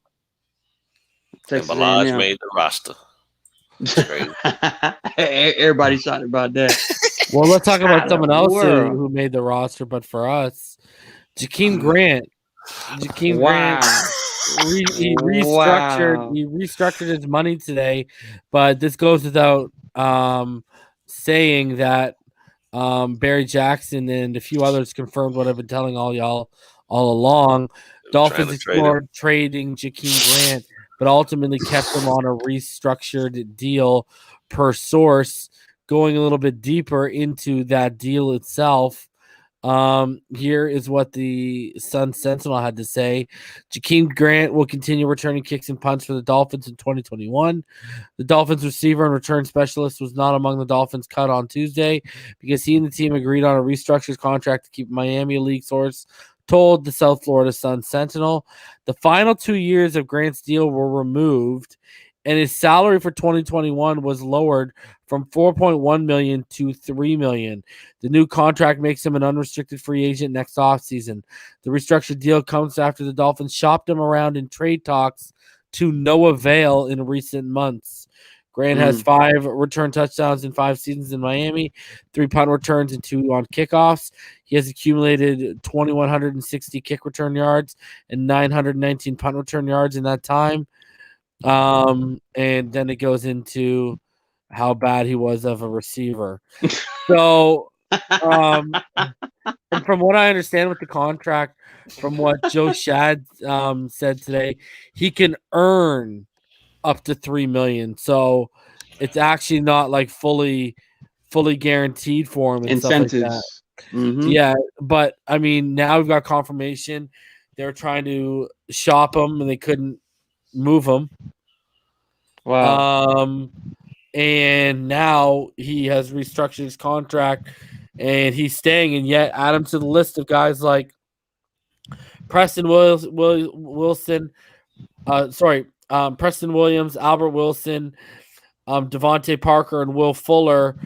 And Texas Balaj A&M. made the roster. It's crazy. Everybody shot about that. Well, let's talk about Out of someone the else world. who made the roster, but for us, Jakeem Grant. Jakeem Wow. Grant he restructured Wow. he restructured his money today, but this goes without saying that Barry Jackson and a few others confirmed what I've been telling all y'all all along. Dolphins explored trading Jakeem Grant, but ultimately kept him on a restructured deal per source. Going a little bit deeper into that deal itself, here is what the Sun Sentinel had to say. Jakeem Grant will continue returning kicks and punts for the Dolphins in 2021. The Dolphins receiver and return specialist was not among the Dolphins cut on Tuesday because he and the team agreed on a restructured contract to keep Miami, a league source told the South Florida Sun Sentinel. The final 2 years of Grant's deal were removed, and his salary for 2021 was lowered from $4.1 million to $3 million. The new contract makes him an unrestricted free agent next offseason. The restructured deal comes after the Dolphins shopped him around in trade talks to no avail in recent months. Grant has 5 return touchdowns in 5 seasons in Miami, 3 punt returns and 2 on kickoffs. He has accumulated 2,160 kick return yards and 919 punt return yards in that time. And then it goes into how bad he was of a receiver. So, and from what I understand with the contract, from what JoeyShotz said today, he can earn up to $3 million. So it's actually not like fully guaranteed for him and Incentives. stuff like that. Mm-hmm. Yeah, but I mean, now we've got confirmation. They were trying to shop him and they couldn't move him. Wow. And now he has restructured his contract and he's staying, and yet add him to the list of guys like Preston Wilson, Preston Williams, Albert Wilson, Devontae Parker, and Will Fuller,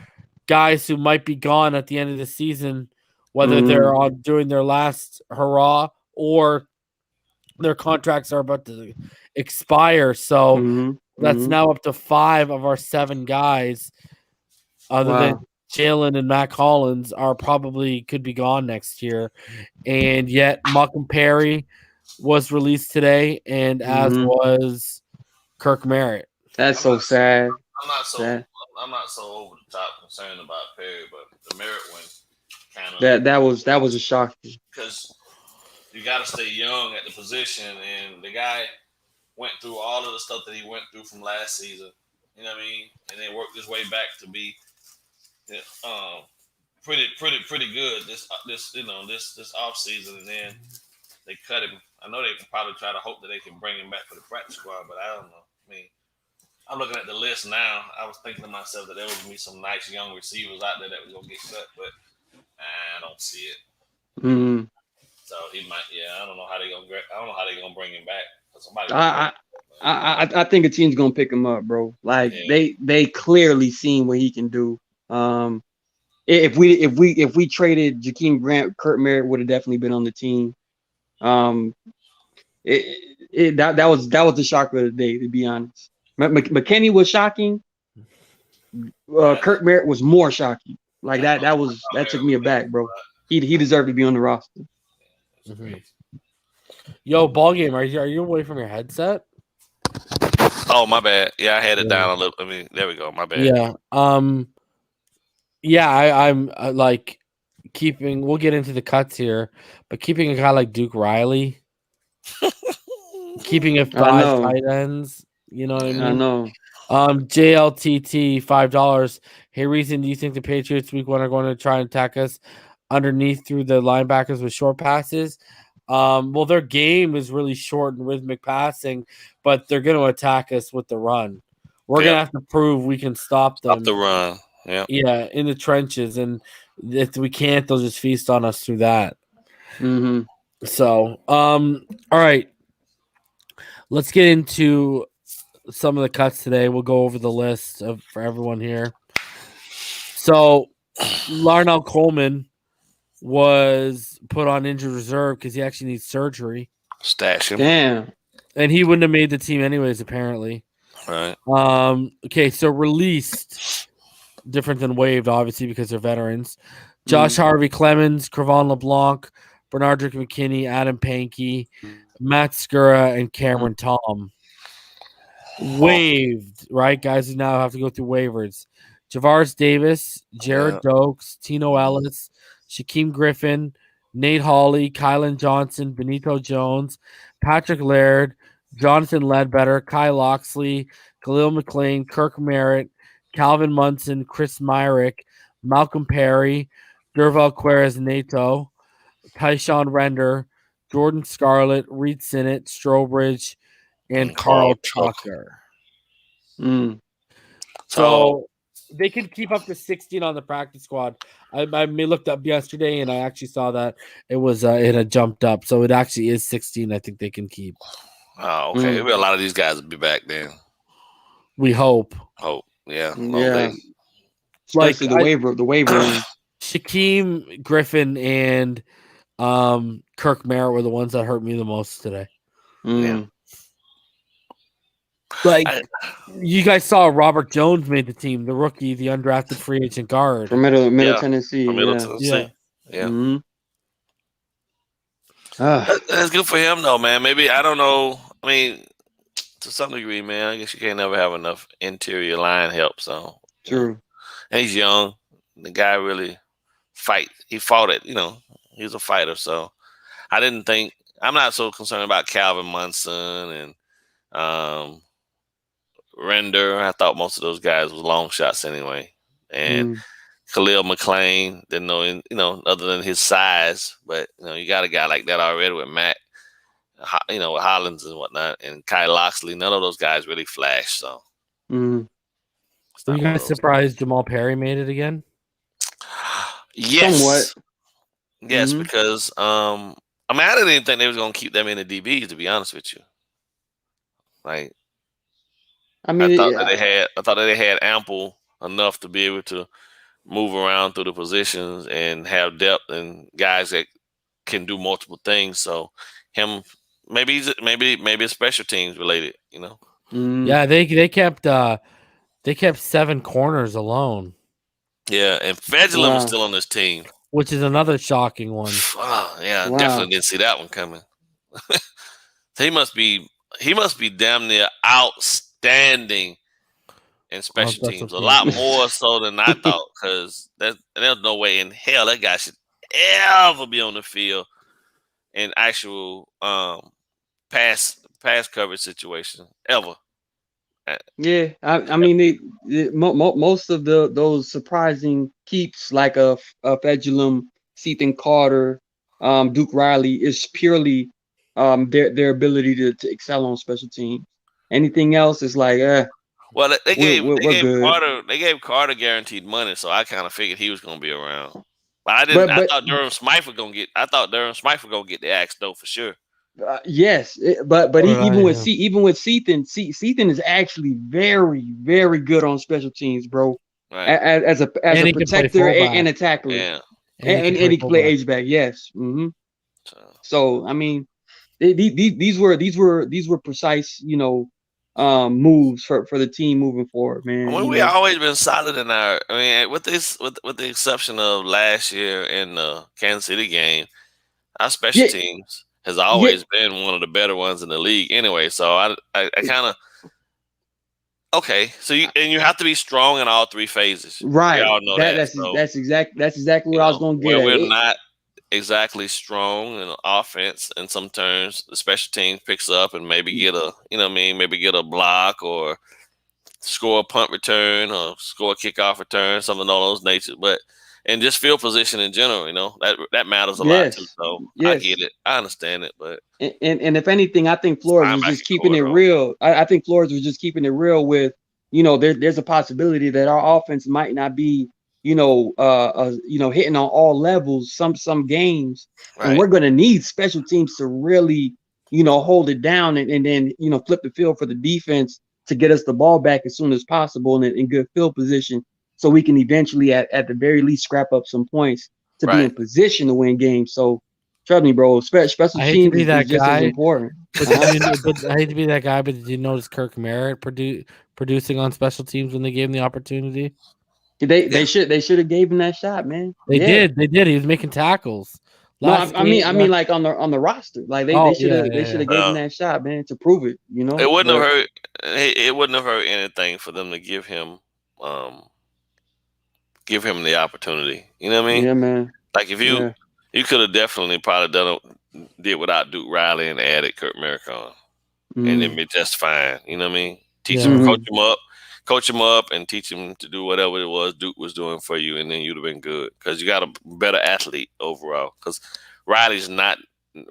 guys who might be gone at the end of the season, whether they're on doing their last hurrah or their contracts are about to expire. So that's now up to 5 of our 7 guys, other than Jalen and Mac Hollins, could be gone next year. And yet Malcolm Perry was released today, and as was Kirk Merritt. That's so sad. I'm not so over the top concerned about Perry, but the Merritt one kind of that was a shock because you got to stay young at the position, and the guy went through all of the stuff that he went through from last season. You know what I mean? And then worked his way back to be pretty good this off season, and then they cut him. I know they can probably try to hope that they can bring him back for the practice squad, but I don't know. I mean, I'm looking at the list now. I was thinking to myself that there was gonna be some nice young receivers out there that was gonna get cut, but I don't see it. So he might. Yeah, I don't know how they gonna bring him back. Somebody. I think a team's gonna pick him up, bro. Like they clearly seen what he can do. If we traded Jakeem Grant, Kurt Merritt would have definitely been on the team. That was the shocker of the day, to be honest. McKinney was shocking. Kurt Merritt was more shocking. Like that took me aback, bro. He deserved to be on the roster. Mm-hmm. Yo, ball game. Are you away from your headset? Oh, my bad. Yeah, I had it down a little. I mean, there we go. My bad. Yeah. Yeah. I'm like keeping. We'll get into the cuts here, but keeping a guy like Duke Riley, keeping it 5 tight ends. You know what I mean? I know. JLTT $5. Hey, reason do you think the Patriots week 1 are going to try and attack us underneath through the linebackers with short passes? Well, their game is really short and rhythmic passing, but they're going to attack us with the run. We're going to have to prove we can stop them. Stop the run. Yeah, in the trenches, and if we can't, they'll just feast on us through that. Mm-hmm. So, all right, let's get into some of the cuts today. We'll go over the list for everyone here. So, Larnell Coleman was put on injured reserve because he actually needs surgery. Stash him. Damn. And he wouldn't have made the team anyways, apparently. Right. Okay, so released, different than waived, obviously, because they're veterans. Josh Harvey Clemens, Cravon LeBlanc, Bernardrick McKinney, Adam Pankey, Matt Skura, and Cameron Tom. Waived, right? Guys who now have to go through waivers. Javaris Davis, Jared Dokes, Tino Ellis, Shaquem Griffin, Nate Hawley, Kylan Johnson, Benito Jones, Patrick Laird, Jonathan Ledbetter, Kyle Loxley, Khalil McLean, Kirk Merritt, Calvin Munson, Chris Myrick, Malcolm Perry, Derval Quarez Nato, Tyshawn Render, Jordan Scarlett, Reed Sinnott, Strobridge, and Carl Tucker. So they can keep up to 16 on the practice squad. I looked up yesterday and I actually saw that it had jumped up. So it actually is 16. I think they can keep. Oh, okay. Maybe a lot of these guys will be back then. We hope. Yeah. Especially the waiver. Shaquem Griffin and Kirk Merritt were the ones that hurt me the most today. Yeah. Like, you guys saw Robert Jones made the team, the rookie, the undrafted free agent guard from Middle Tennessee. From Middle Tennessee. Yeah. Mm-hmm. That's good for him, though, man. Maybe, I don't know. I mean, to some degree, man, I guess you can't never have enough interior line help. So true. And he's young. The guy really he fought it. He's a fighter. So I'm not so concerned about Calvin Munson and Render. I thought most of those guys was long shots anyway. And Khalil McLean, didn't know, other than his size, but you got a guy like that already with Matt, with Hollins and whatnot, and Kyle Loxley. None of those guys really flashed. So, were you guys surprised Jamal Perry made it again? Yes, somewhat. Yes, because I didn't even think they was gonna keep them in the DBs. To be honest with you, like. I thought that they had ample enough to be able to move around through the positions and have depth and guys that can do multiple things. So maybe it's special teams related, Yeah, they kept 7 corners alone. Yeah, and Fedulum was still on this team, which is another shocking one. Definitely didn't see that one coming. He must be damn near outstanding in special teams, a lot more so than I thought, because there's no way in hell that guy should ever be on the field in actual pass coverage situation ever. Yeah, I mean, most of those surprising keeps like a Fedulum, Sethan Carter, Duke Riley is purely their ability to excel on special teams. Anything else is like, well, they gave Carter guaranteed money, so I kind of figured he was going to be around. But I thought Durham Smythe was going to get the axe though for sure. Yes, but even with Sethan is actually very, very good on special teams, bro. Right. as a And he can play protector fullback. and a tackler. Yeah. And he can play H-back. Yes. Mm-hmm. So I mean, these were precise, moves for the team moving forward, man. I mean, we always been solid in our. I mean, with the exception of last year in the Kansas City game, our special Yeah. teams has always been one of the better ones in the league. Anyway, so I kind of okay. So you have to be strong in all three phases. Right. We all know that. That's exactly what I was going to get where at. we're not exactly strong in offense, and sometimes the special team picks up and maybe get a maybe get a block or score a punt return or score a kickoff return, something of those natures. But and just field position in general, that matters a lot too. So I get it, I understand it, but and if anything, I think Flores was just keeping it real. I think Flores was just keeping it real with, there's a possibility that our offense might not be, hitting on all levels some games, and we're going to need special teams to really, hold it down and then flip the field for the defense to get us the ball back as soon as possible and in good field position, so we can eventually at the very least scrap up some points to be in position to win games. So trust me, bro, special teams is just as important. But I hate to be that guy, but did you notice Kirk Merritt producing on special teams when they gave him the opportunity? They should have gave him that shot, man. They did. He was making tackles. I mean, like on the roster, like they should have gave him that shot, man, to prove it. It wouldn't have hurt. It wouldn't have hurt anything for them to give him the opportunity. You know what I mean? Yeah, man. Like if you could have definitely probably did without Duke Riley and added Kirk Merritt on, and it'd be just fine. You know what I mean? Teach him, coach him up, and teach him to do whatever it was Duke was doing for you, and then you'd have been good because you got a better athlete overall. Because Riley's. I mean,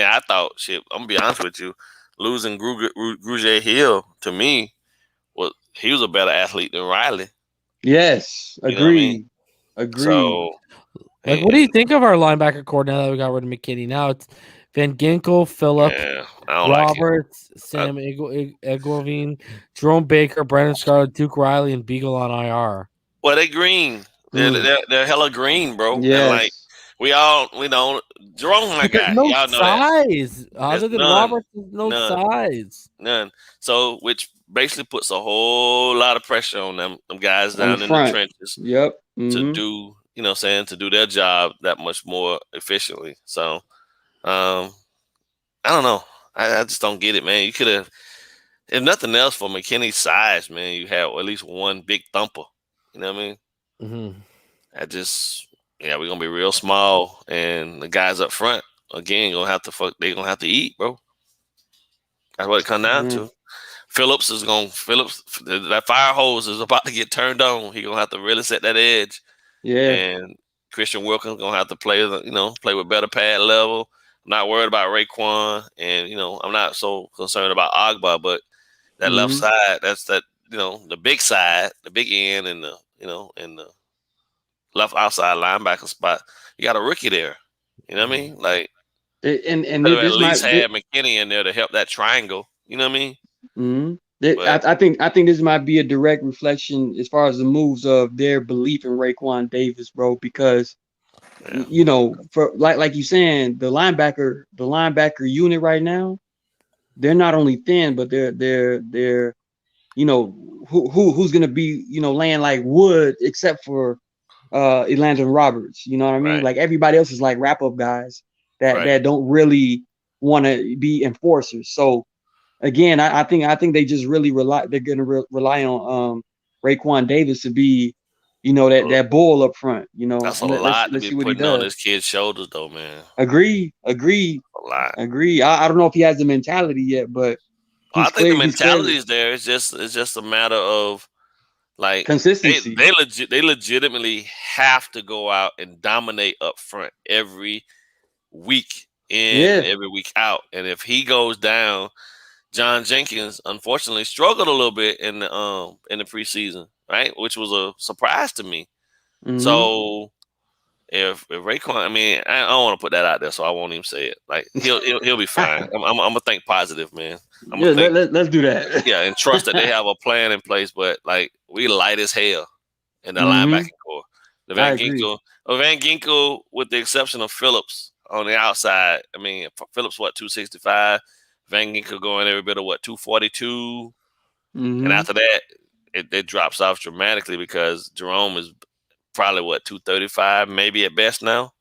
I thought shit. I'm gonna be honest with you, losing Grugier Hill to me he was a better athlete than Riley. Yes, agreed. So, what do you think of our linebacker core now that we got rid of McKinney? Now it's Van Ginkel, Phillips, Roberts, Sam Eglovine, Jerome Baker, Brandon Scarlett, Duke Riley, and Beagle on IR. Well, they green. They're hella green, bro. Yes. And like we know Jerome, my guy. No y'all know size. That. Other than Roberts, no size. None. So which basically puts a whole lot of pressure on them guys down in the trenches. Yep. To do, to do their job that much more efficiently. So I don't know. I just don't get it, man. You could have, if nothing else, for McKinney's size, man, you have at least one big thumper. You know what I mean? Mm-hmm. We're gonna be real small, and the guys up front again they're gonna have to eat, bro. That's what it comes down to. Phillips, that fire hose is about to get turned on. He's gonna have to really set that edge. Yeah. And Christian Wilkins gonna have to play with better pad level. I'm not worried about Raekwon, and I'm not so concerned about Agba, but that left side, that's the big side, the big end, and the left outside linebacker spot. You got a rookie there. You know what I mean? Like, and at least have McKinney in there to help that triangle. You know what I mean? I think this might be a direct reflection as far as the moves of their belief in Raekwon Davis, bro. Because for like you saying, the linebacker unit right now, they're not only thin, but they're who's gonna be laying like wood except for Elandon Roberts. You know what I mean? Like everybody else is like wrap up guys that don't really want to be enforcers. So again, I think they just really rely. They're going to rely on Raekwon Davis to be, that bull up front. That's a lot to be putting on this kid's shoulders, though, man. Agree. A lot. Agree. I don't know if he has the mentality yet, but I think the mentality is there. It's just a matter of like consistency. They legitimately have to go out and dominate up front every week in, every week out, and if he goes down. John Jenkins unfortunately struggled a little bit in the preseason, right? Which was a surprise to me. So if Raekwon, I mean, I don't want to put that out there, so I won't even say it. Like he'll be fine. I'm gonna think positive, man. Let's do that. Yeah, and trust that they have a plan in place. But like we light as hell. in the linebacking core. I agree. Van Ginkel, with the exception of Phillips on the outside. I mean, Phillips 265. Van Ginkel going every bit of 242, and after that, it drops off dramatically because Jerome is probably 235, maybe at best now,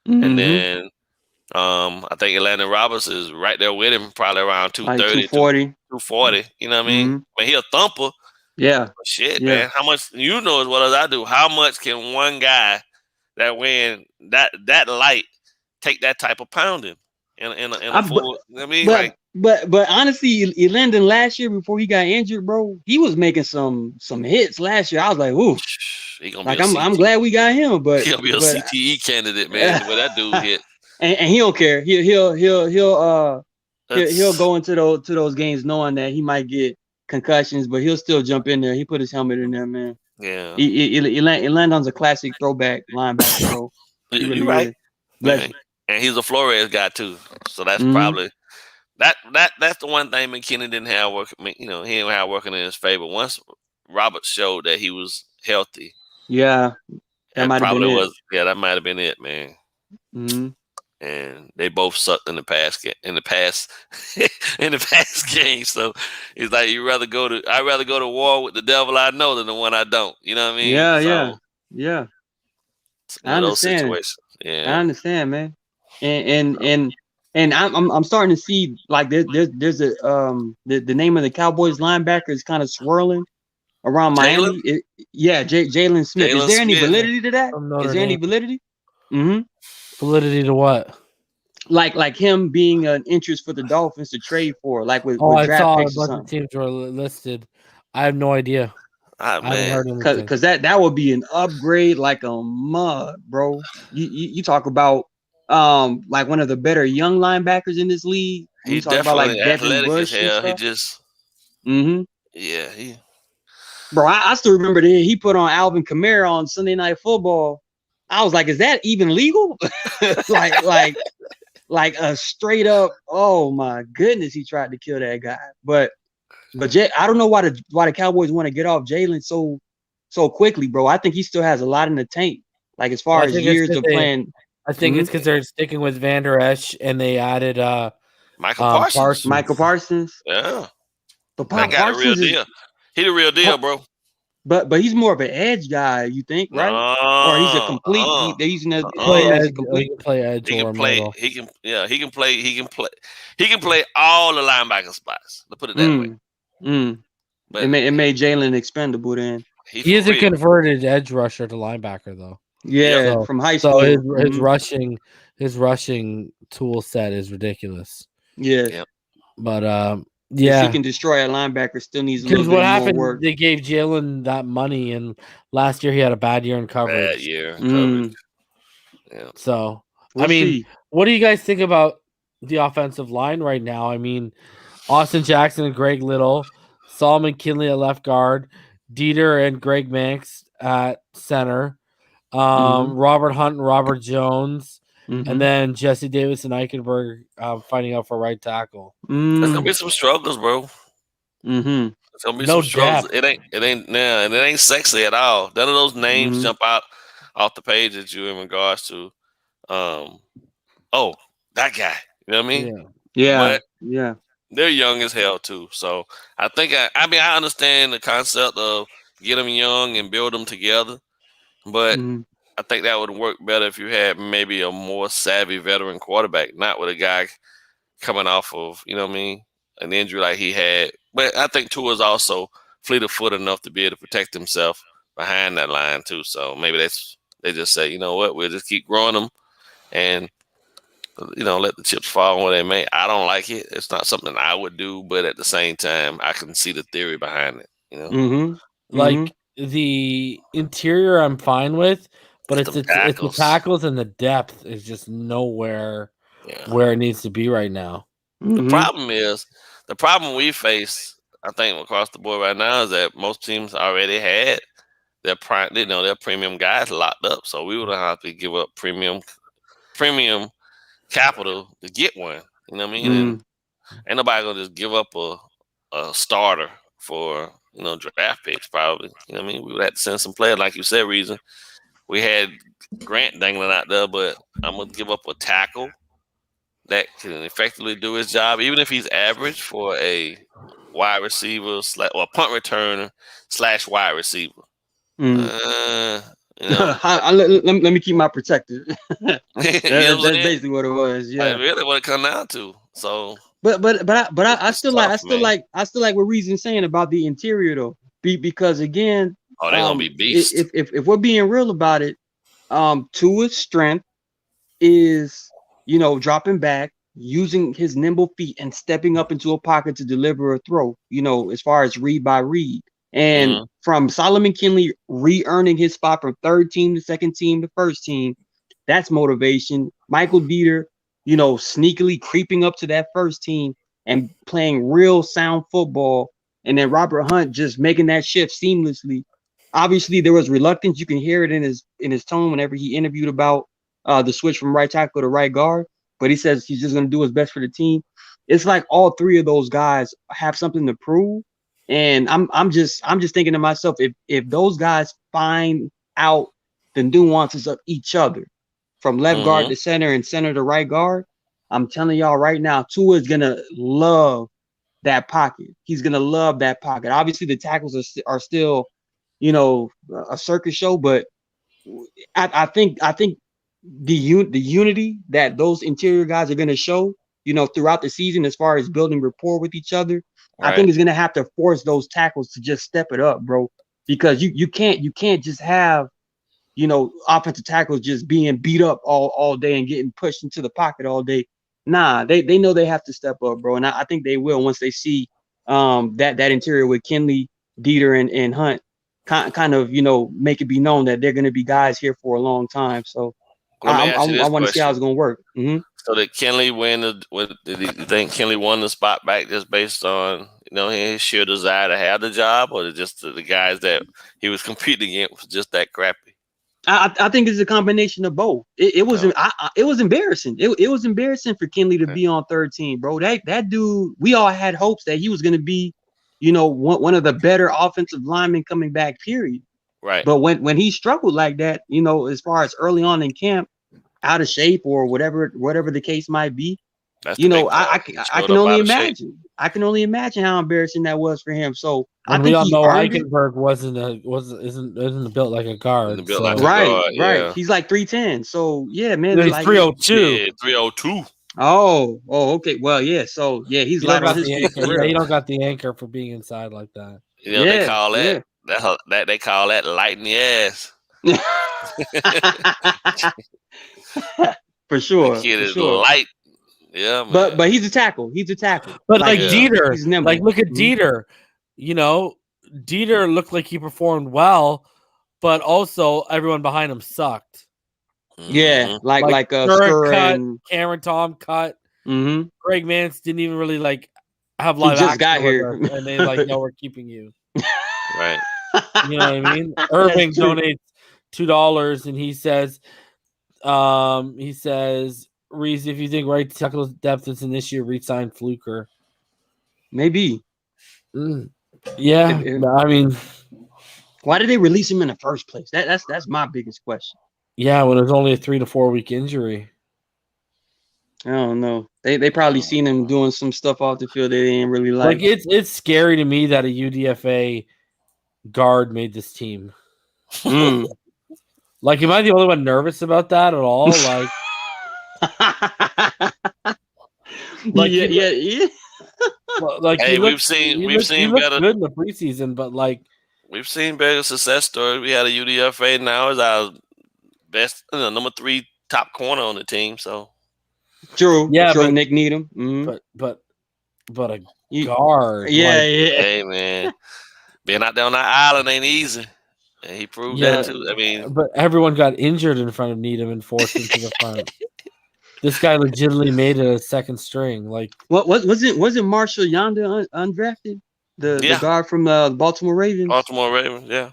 and then I think Landon Roberts is right there with him, probably around 230, 240. You know what I mean? I mean, he a thumper. Yeah. But shit, man. How much as well as I do? How much can one guy that win that light take that type of pounding in a full? I mean, but honestly, Landon last year before he got injured, bro, he was making some hits last year. I was like, ooh, I'm glad we got him. But he'll be a CTE candidate, man. The way that dude hit, and he don't care. He'll go into those games knowing that he might get concussions, but he'll still jump in there. He put his helmet in there, man. Yeah. Landon's a classic throwback linebacker, bro. He really You're right. is. Bless you. And he's a Flores guy too, so that's probably that's the one thing McKinney didn't have working. He didn't have working in his favor. Once Robert showed that he was healthy, that might have been it. That might have been it, man. And they both sucked in the past game. So it's like I'd rather go to war with the devil I know than the one I don't. You know what I mean? Yeah. I understand those situations. Yeah, I understand, man. And I'm starting to see like there's the name of the Cowboys linebacker is kind of swirling around Miami. Jalen Smith. Is there any validity to that? Is there any validity? Validity to what? Like him being an interest for the Dolphins to trade for, like with I draft saw a picks or bunch something. of teams were listed. I have no idea. I haven't heard anything. Because that would be an upgrade like a mud, bro. You talk about like one of the better young linebackers in this league. He talk about like athletic as hell. He just Bro, I still remember that he put on Alvin Kamara on Sunday Night Football. I was like, is that even legal? like a straight up, oh my goodness, he tried to kill that guy. But I don't know why the Cowboys want to get off Jalen so quickly, bro. I think he still has a lot in the tank. Like as far as years of playing. I think it's because they're sticking with Van Der Esch and they added Michael Parsons. Michael Parsons. Yeah. But that guy a real deal. He the real deal, bro. But he's more of an edge guy, you think, right? Or he's a complete. They're using that play edge. He can play edge. He can play. He can play. He can play all the linebacker spots. Let's put it that way. But it made Jalen expendable then. He is a converted edge rusher to linebacker though. Yeah, from high school. So his rushing tool set is ridiculous. Yeah. But he can destroy a linebacker. Still needs a little bit more work. They gave Jalen that money, and last year he had a bad year in coverage. Yeah. So we'll see. What do you guys think about the offensive line right now? I mean, Austin Jackson and Greg Little, Solomon Kinley at left guard, Dieter and Greg Manx at center, Robert Hunt and Robert Jones. And then Jesse Davis and Eichenberg fighting out for right tackle. There's gonna be some struggles, bro. There's gonna be some struggles. It ain't sexy at all. None of those names jump out off the page at you in regards to, that guy. You know what I mean? Yeah. But they're young as hell too. So I think I understand the concept of get them young and build them together, but. I think that would work better if you had maybe a more savvy veteran quarterback, not with a guy coming off of, you know what I mean, an injury like he had. But I think Tua is also fleet of foot enough to be able to protect himself behind that line too. So maybe they just say, you know what, we'll just keep growing them and, let the chips fall where they may. I don't like it. It's not something I would do, but at the same time, I can see the theory behind it, Like the interior I'm fine with. But it's the tackles and the depth is just nowhere where it needs to be right now. The problem we face, I think, across the board right now is that most teams already had their premium guys locked up. So we would have to give up premium capital to get one. You know what I mean? And ain't nobody gonna just give up a starter for draft picks probably. You know what I mean? We would have to send some players, like you said, reason. We had Grant dangling out there, but I'm gonna give up a tackle that can effectively do his job, even if he's average, for a wide receiver or punt returner / wide receiver. Let me keep my protector. That's basically what it was. Yeah, like, really what it come down to. So, but I still like what Reason's saying about the interior though, because again, they're gonna be beasts. If we're being real about it, Tua's strength is dropping back, using his nimble feet and stepping up into a pocket to deliver a throw. As far as read by read. And from Solomon Kinley re-earning his spot from third team to second team to first team, that's motivation. Michael Dieter, sneakily creeping up to that first team and playing real sound football. And then Robert Hunt just making that shift seamlessly. Obviously, there was reluctance. You can hear it in his tone whenever he interviewed about the switch from right tackle to right guard. But he says he's just going to do his best for the team. It's like all three of those guys have something to prove. And I'm just thinking to myself, if those guys find out the nuances of each other, from left guard to center and center to right guard, I'm telling y'all right now, Tua is gonna love that pocket. He's gonna love that pocket. Obviously, the tackles are still, a circus show, but I think the unity that those interior guys are gonna show, throughout the season, as far as building rapport with each other. Right. I think he's gonna have to force those tackles to just step it up, bro. Because you can't just have, offensive tackles just being beat up all day and getting pushed into the pocket all day. Nah, they know they have to step up, bro. And I think they will once they see that interior with Kinley, Dieter, and Hunt kind of make it be known that they're gonna be guys here for a long time. So I want to see how it's gonna work. Mm-hmm. So did Kinley win? Did you think Kinley won the spot back just based on his sheer desire to have the job, or just the guys that he was competing against was just that crappy? I think it's a combination of both. It was embarrassing. It was embarrassing for Kinley to be on third team, bro. That dude, we all had hopes that he was going to be, one of the better offensive linemen coming back. Period. Right. But when he struggled like that, as far as early on in camp, out of shape or whatever the case might be, I can only imagine. I can only imagine how embarrassing that was for him. So I think we all know Eichenberg isn't built like a guard. Right. Yeah. He's like 310. So yeah, man. He's 302. Yeah, 302. Oh, okay. Well, yeah. So yeah, he's like you don't got the anchor for being inside like that. They call that they call that light in the ass. For sure. The kid is light. Yeah, man. But he's a tackle. But Dieter, like look at Dieter. Dieter looked like he performed well, but also everyone behind him sucked. Yeah, like Skur cut, Cameron Tom cut. Mm-hmm. Greg Mance didn't even really have live action. Just got here, and they no, we're keeping you. Right. You know what I mean? Irving donates $2, and he says, Reese, if you think right tackle depth is an issue, re-sign Fluker. Maybe. Yeah, I mean, why did they release him in the first place? That's my biggest question. Yeah, when it was only a 3 to 4 week injury. I don't know. They probably seen him doing some stuff off the field they didn't really like. Like it's scary to me that a UDFA guard made this team. Like, am I the only one nervous about that at all? Like, yeah. Like, hey, we've seen better good in the preseason, but like we've seen better success stories. We had a UDFA now as our best, number 3 top corner on the team. So true, but Nick Needham, but a guard, yeah. Hey man, being out there on that island ain't easy, and he proved that too. I mean, but everyone got injured in front of Needham and forced into the front. This guy legitimately made it a second string. Like, what was it? Marshall Yonder undrafted, the guard from the Baltimore Ravens. Yeah.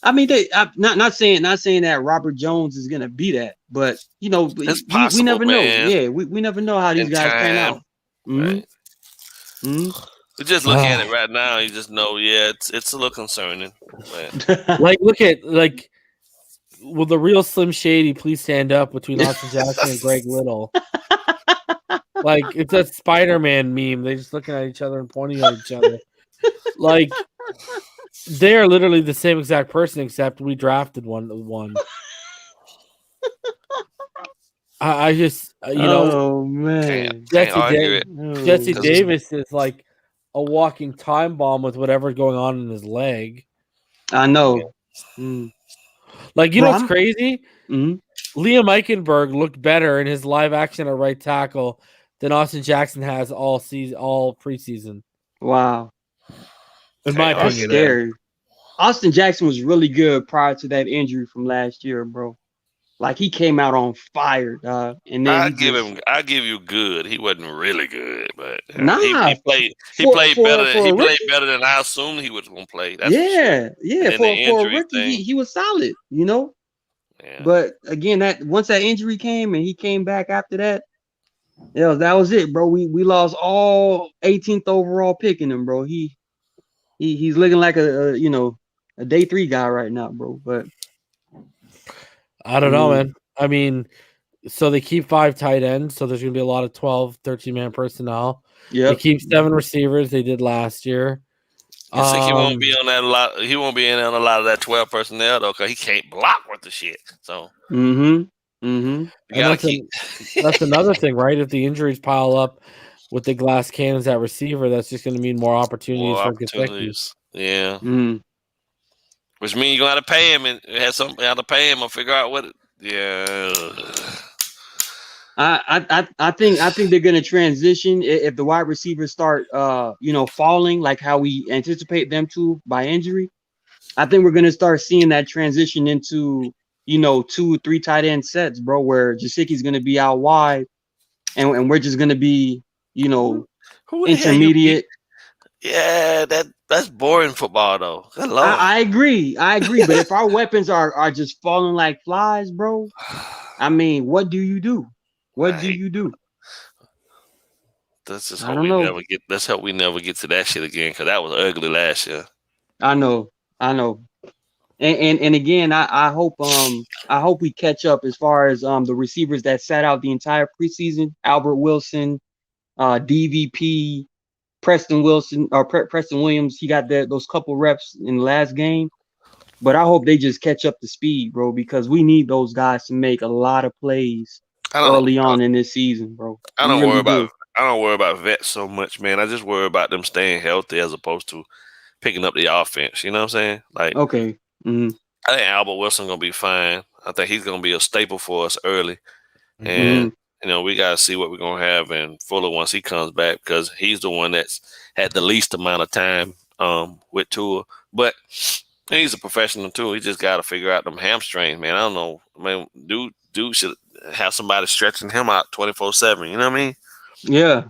I mean, not saying that Robert Jones is gonna be that, but it's possible, we never know. Man. Yeah, we never know how these guys pan out. Right. You just look at it right now, you just know, it's a little concerning. But. Like, look at will the real Slim Shady please stand up between Austin Jackson and Greg Little? Like, it's that Spider-Man meme. They're just looking at each other and pointing at each other. Like, they are literally the same exact person, except we drafted one. I just, oh man, can't argue it. Jesse Davis is like a walking time bomb with whatever's going on in his leg. I know. Like, you know what's crazy? Mm-hmm. Liam Eichenberg looked better in his live action at right tackle than Austin Jackson has all preseason. Wow. In my opinion, that's scary. Austin Jackson was really good prior to that injury from last year, bro. Like, he came out on fire, dog. And then I give you good. He wasn't really good, but he played better than I assumed he was going to play. That's for a rookie, he was solid, you know. Yeah. But again, once that injury came and he came back after that, that was it, bro. We lost all 18th overall pick in him, bro. He's looking like a day 3 guy right now, bro. But I don't know, man. I mean, so they keep 5 tight ends, so there's going to be a lot of 12, 13-man personnel. Yeah, they keep 7 receivers. They did last year. I think he won't be on that a lot. He won't be in on a lot of that 12 personnel though, because he can't block worth the shit. So, that's another thing, right? If the injuries pile up with the glass cannons at receiver, that's just going to mean more opportunities for Kentucky. Yeah. Which means you're gonna have to pay him and have to pay him or figure out what. I think they're gonna transition if the wide receivers start falling like how we anticipate them to by injury. I think we're gonna start seeing that transition into 2 or 3 tight end sets, bro, where Jasicki's gonna be out wide and we're just gonna be intermediate. Yeah, that's boring football though. I agree. But if our weapons are just falling like flies, bro, I mean, what do you do? What do you do? Let's just hope we never get. Let's hope we never get to that shit again, because that was ugly last year. I know. And again, I hope we catch up as far as the receivers that sat out the entire preseason. Albert Wilson, DVP. Preston Williams, he got those couple reps in the last game, but I hope they just catch up to speed, bro, because we need those guys to make a lot of plays early on in this season, bro. I don't worry about vets so much, man. I just worry about them staying healthy as opposed to picking up the offense. You know what I'm saying? Like, okay, I think Albert Wilson gonna be fine. I think he's gonna be a staple for us early, and. We got to see what we're going to have in Fuller once he comes back, because he's the one that's had the least amount of time with Tua. But he's a professional, too. He just got to figure out them hamstrings, man. I don't know. I mean, dude should have somebody stretching him out 24/7. You know what I mean? Yeah.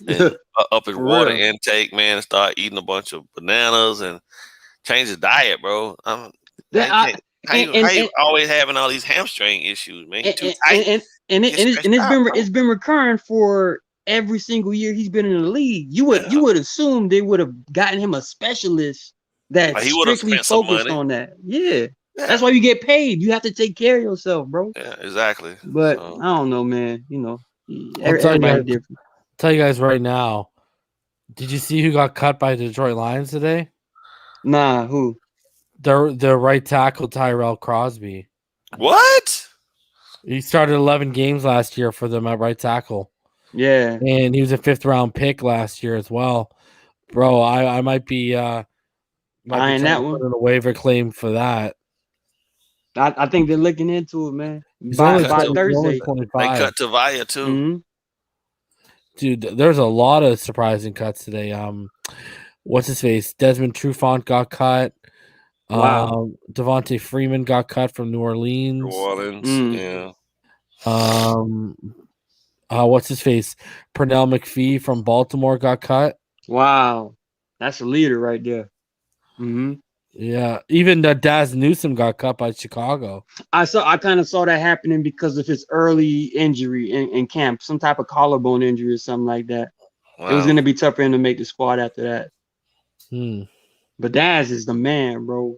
And up his water intake, man, and start eating a bunch of bananas and change his diet, bro. How you always having all these hamstring issues, man? Too tight. It's been recurring for every single year he's been in the league. You would assume they would have gotten him a specialist that's strictly focused on that. Yeah. That's why you get paid. You have to take care of yourself, bro. Yeah, exactly. But I don't know, man. Everybody's different. Tell you guys right now. Did you see who got cut by the Detroit Lions today? Nah, who? The right tackle Tyrell Crosby. What? He started 11 games last year for them at right tackle. Yeah. And he was a 5th-round pick last year as well. Bro, I might be buying that one. Put in a waiver claim for that. I think they're looking into it, man. By Thursday. They cut Tavia too. Mm-hmm. Dude, there's a lot of surprising cuts today. What's his face? Desmond Trufant got cut. Wow. Devontae Freeman got cut from New Orleans. Yeah. What's his face? Pernell McPhee from Baltimore got cut. Wow, that's a leader right there. Mm-hmm. Yeah, even Daz Newsome got cut by Chicago. I kind of saw that happening because of his early injury in camp, some type of collarbone injury or something like that. It was gonna be tough for him to make the squad after that. But Daz is the man, bro.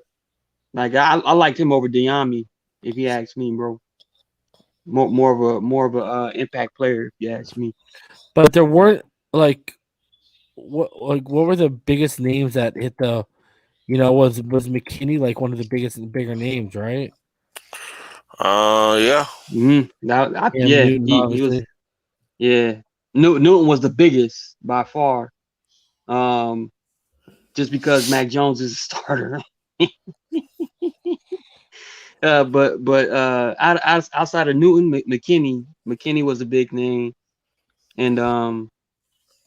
Like I liked him over Diami, if you ask me, bro. More of a impact player, if you ask me. But there weren't what were the biggest names that hit the, was McKinney like one of the bigger names, right? Yeah. Yeah, Newton, he was. Yeah, Newton was the biggest by far. Just because Mac Jones is a starter. But outside of Newton, McKinney was a big name, and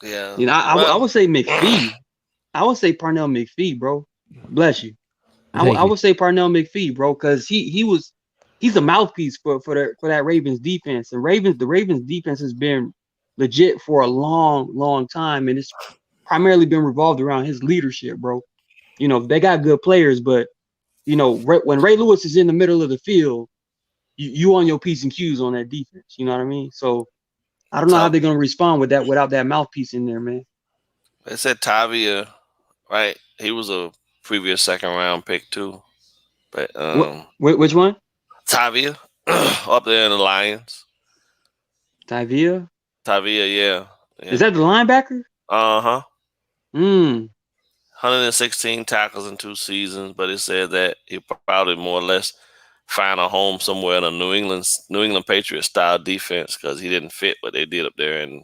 yeah, I would say McPhee. I would say Parnell McPhee, bro. Bless you. I would say Parnell McPhee, bro, because he's a mouthpiece for that Ravens defense, and the Ravens defense has been legit for a long time, and it's primarily been revolved around his leadership, bro. They got good players, but when Ray Lewis is in the middle of the field, you on your P's and Q's on that defense. You know what I mean? So I don't know how they're gonna respond with that without that mouthpiece in there, man. They said Tavia, right? He was a previous second round pick too. But which one? Tavia up there in the Lions. Tavia, yeah. Is that the linebacker? 116 tackles in 2 seasons, but it said that he probably more or less find a home somewhere in a New England Patriots style defense because he didn't fit what they did up there, and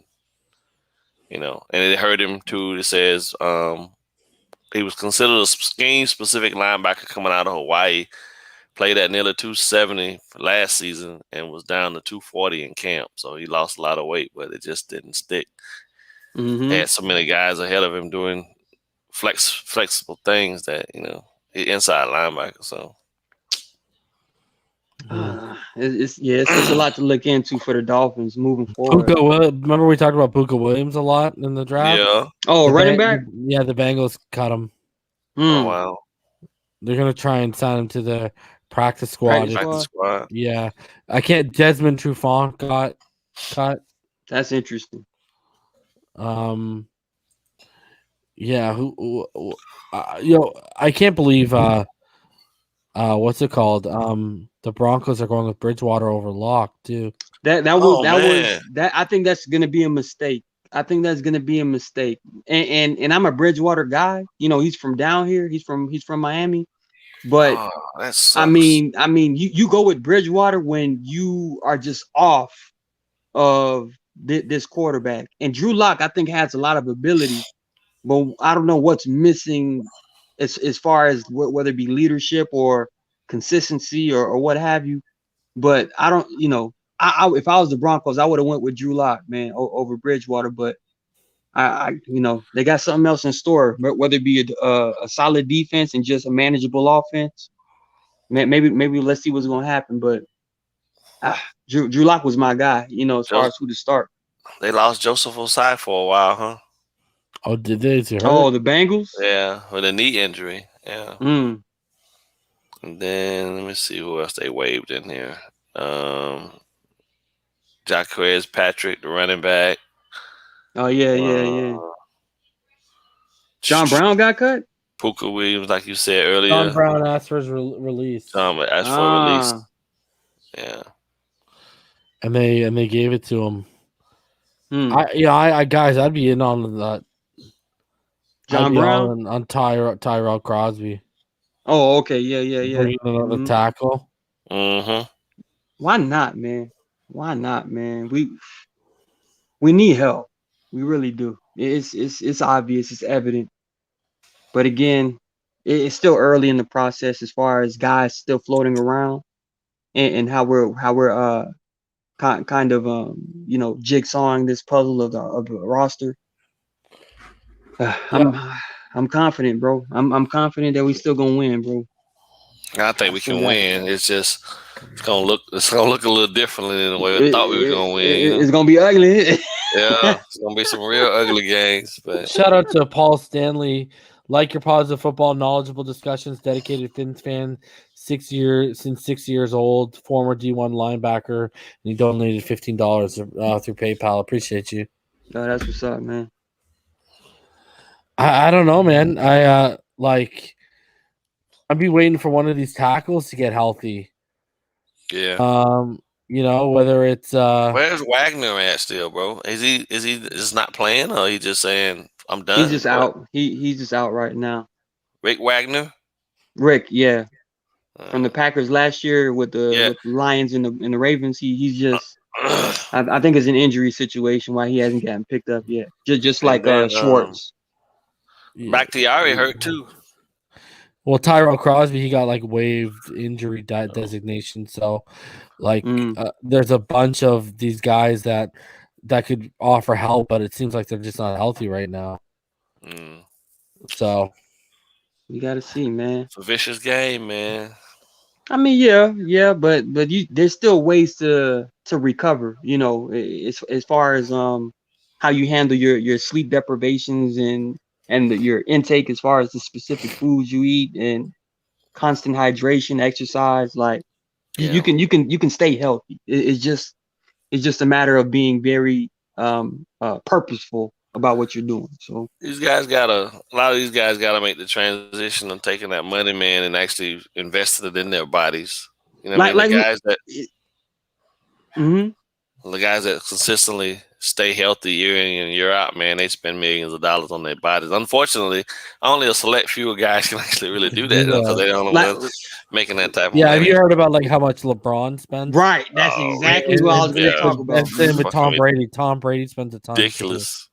and it hurt him too. It says he was considered a scheme specific linebacker coming out of Hawaii. Played at nearly 270 last season and was down to 240 in camp. So he lost a lot of weight, but it just didn't stick. Had so many guys ahead of him doing flexible things that, he inside linebacker. So it's a lot to look into for the Dolphins moving forward. Remember we talked about Puka Williams a lot in the draft? Yeah. Oh, running back? The Bengals cut him. Oh, wow. They're going to try and sign him to the practice squad. Practice squad. Yeah. Desmond Trufant got cut. That's interesting. Yeah, I can't believe what's it called? The Broncos are going with Bridgewater over Locke too. I think that's gonna be a mistake. And I'm a Bridgewater guy. He's from down here. He's from Miami. But I mean, you go with Bridgewater when you are just off of this quarterback. And Drew Lock, I think, has a lot of ability, but I don't know what's missing as far as whether it be leadership or consistency or what have you. But I don't, if I was the Broncos, I would have went with Drew Lock, man, over Bridgewater. But they got something else in store, whether it be a solid defense and just a manageable offense. Maybe let's see what's going to happen. But Drew Lock was my guy, as far as who to start. They lost Joseph Osai for a while, huh? Oh, did they? Oh, the Bengals? Yeah, with a knee injury. Yeah. And then let me see who else they waived in here. Jacquez Patrick, the running back. Oh, yeah. John Brown got cut? Puka Williams, like you said earlier. John Brown asked for his release. Asked for a release. Yeah. And they gave it to him. Guys, I'd be in on that. John Brown on Tyrell Crosby. Oh, okay, yeah. Bringing another tackle. Why not, man? We need help. We really do. It's obvious. It's evident. But again, it's still early in the process as far as guys still floating around, and how we're kind of jigsawing this puzzle of the roster. I'm confident, bro. I'm confident that we still gonna win, bro. I think we can win. It's just it's gonna look a little differently than the way we thought we were gonna win. It's gonna be ugly. Yeah, it's gonna be some real ugly games. But shout out to Paul Stanley. Like your positive football, knowledgeable discussions, dedicated Fins fan, 6 years old, former D1 linebacker, and he donated $15 through PayPal. Appreciate you. No, that's what's up, man. I don't know, man. I'd be waiting for one of these tackles to get healthy. Yeah. Whether it's Where's Wagner at still, bro? Is he just not playing, or he just saying I'm done? He's just out. He's just out right now. Rick Wagner? Rick, yeah. From the Packers last year with Yeah. the Lions and the Ravens, he's just I think it's an injury situation why he hasn't gotten picked up yet. Just like then, Schwartz. Bakhtiari hurt too. Well, Tyrell Crosby, he got like waived injury designation. So, there's a bunch of these guys that could offer help, but it seems like they're just not healthy right now. So, you got to see, man. It's a vicious game, man. I mean, yeah, but there's still ways to recover. As far as how you handle your sleep deprivations and your intake as far as the specific foods you eat and constant hydration, exercise. Like you can stay healthy. It's just a matter of being very purposeful about what you're doing. So a lot of these guys gotta make the transition of taking that money, man, and actually investing it in their bodies. You know what I mean? The guys that consistently stay healthy year in and year out, man, they spend millions of dollars on their bodies. Unfortunately, only a select few guys can actually really do that because they don't know making that type of money. Have you heard about like how much LeBron spends? Right, that's exactly what I was going to talk about. Same with Tom Brady. Tom Brady spends a ton. Ridiculous.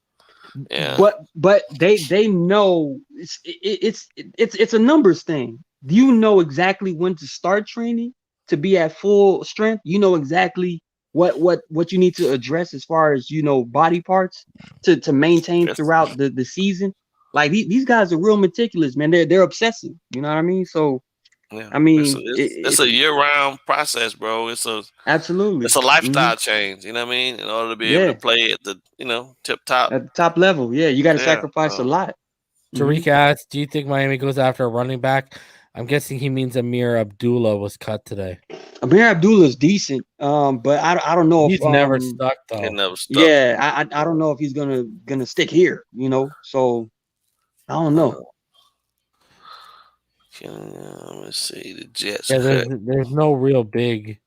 Yeah. But they know it's a numbers thing. You know exactly when to start training to be at full strength. You know exactly what you need to address as far as body parts to maintain throughout the season. Like these guys are real meticulous, man. They're obsessive. You know what I mean? So I mean, it's a year-round process, bro. Absolutely. It's a lifestyle change. You know what I mean? In order to be able to play at the tip top at the top level, you got to sacrifice a lot. Tariq asked, "Do you think Miami goes after a running back?" I'm guessing he means Amir Abdullah was cut today. Amir Abdullah is decent, but I don't know he's if never stuck though. He never stuck. Yeah, I don't know if he's gonna stick here. So I don't know. Let me see the Jets. Yeah, there's no real big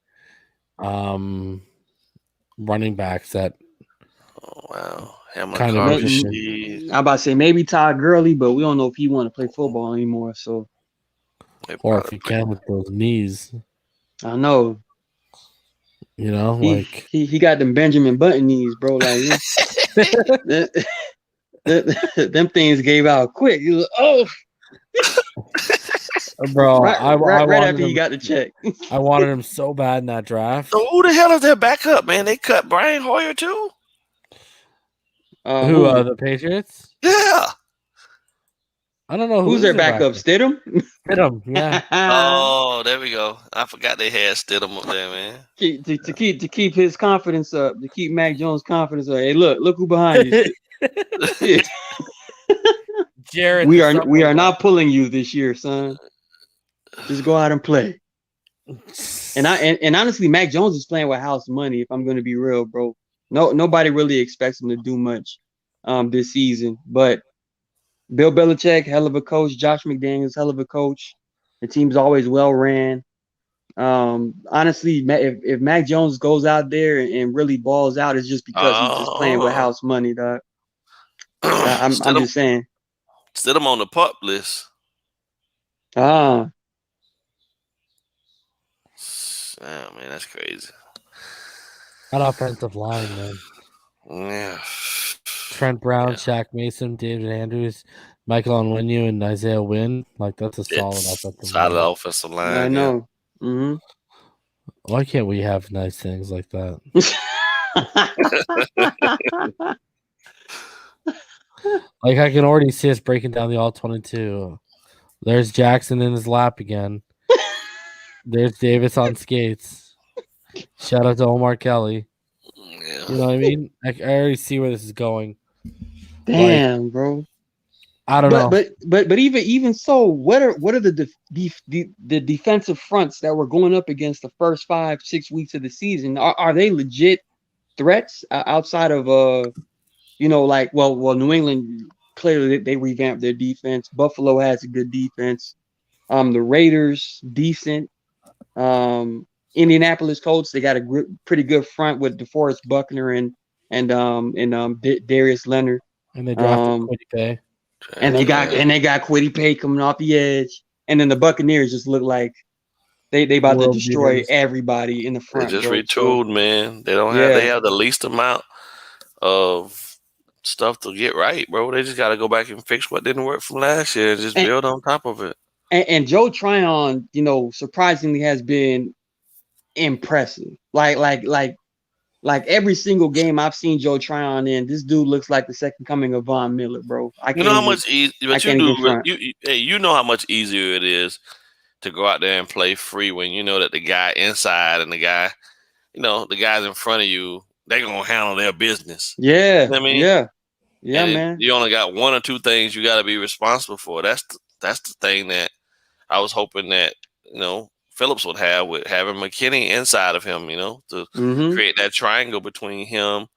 running backs that. Oh wow, kind of. I'm about to say maybe Todd Gurley, but we don't know if he want to play football anymore. So, or if he can with those knees. I know. He got them Benjamin Button knees, bro. Like them things gave out quick. He was bro, right after he got the check. I wanted him so bad in that draft. So who the hell is their backup, man? They cut Brian Hoyer too. Who the Patriots? Yeah. I don't know who's their backup. Stidham. Stidham, yeah. Oh, there we go. I forgot they had Stidham up there, man. To keep his confidence up, to keep Mac Jones' confidence up. Hey, look who behind you. Jared, we are not pulling you this year, son. Just go out and play. And honestly, Mac Jones is playing with house money. If I'm going to be real, bro, nobody really expects him to do much this season. But Bill Belichick, hell of a coach. Josh McDaniels, hell of a coach. The team's always well ran. Honestly, if Mac Jones goes out there and really balls out, it's just because he's just playing with house money, dog. I'm just saying. Set him on the pup list. Oh man, that's crazy. That offensive line, man. Yeah. Trent Brown, Shaq Mason, David Andrews, Michael Onwenu, and Isaiah Wynn. Like that's a solid offensive line. Solid offensive line. I know. Yeah. Mm-hmm. Why can't we have nice things like that? Like I can already see us breaking down the all-22. There's Jackson in his lap again. There's Davis on skates. Shout out to Omar Kelly. Yeah. You know what I mean? I already see where this is going. Damn, bro. I don't know. But even so, what are the defensive fronts that were going up against the first 5-6 weeks of the season? Are they legit threats outside of New England clearly they revamped their defense. Buffalo has a good defense. The Raiders decent. Indianapolis Colts, they got a pretty good front with DeForest Buckner and Darius Leonard. And they drafted Quiddy Pay. And they got Quiddy Pay coming off the edge. And then the Buccaneers just look like they about to destroy everybody in the front. They just retooled, man. They don't have they have the least amount of stuff to get right, bro. They just got to go back and fix what didn't work from last year and just build on top of it. And Joe Tryon, surprisingly has been impressive. Like every single game I've seen Joe Tryon in, this dude looks like the second coming of Von Miller, bro. You know how much easier, but you know how much easier it is to go out there and play free when you know that the guy inside and the guy, the guys in front of you, they're gonna handle their business. Yeah, you know what I mean, yeah, man. You only got one or two things you got to be responsible for. That's the thing that I was hoping that Phillips would have with having McKinney inside of him, to create that triangle between him,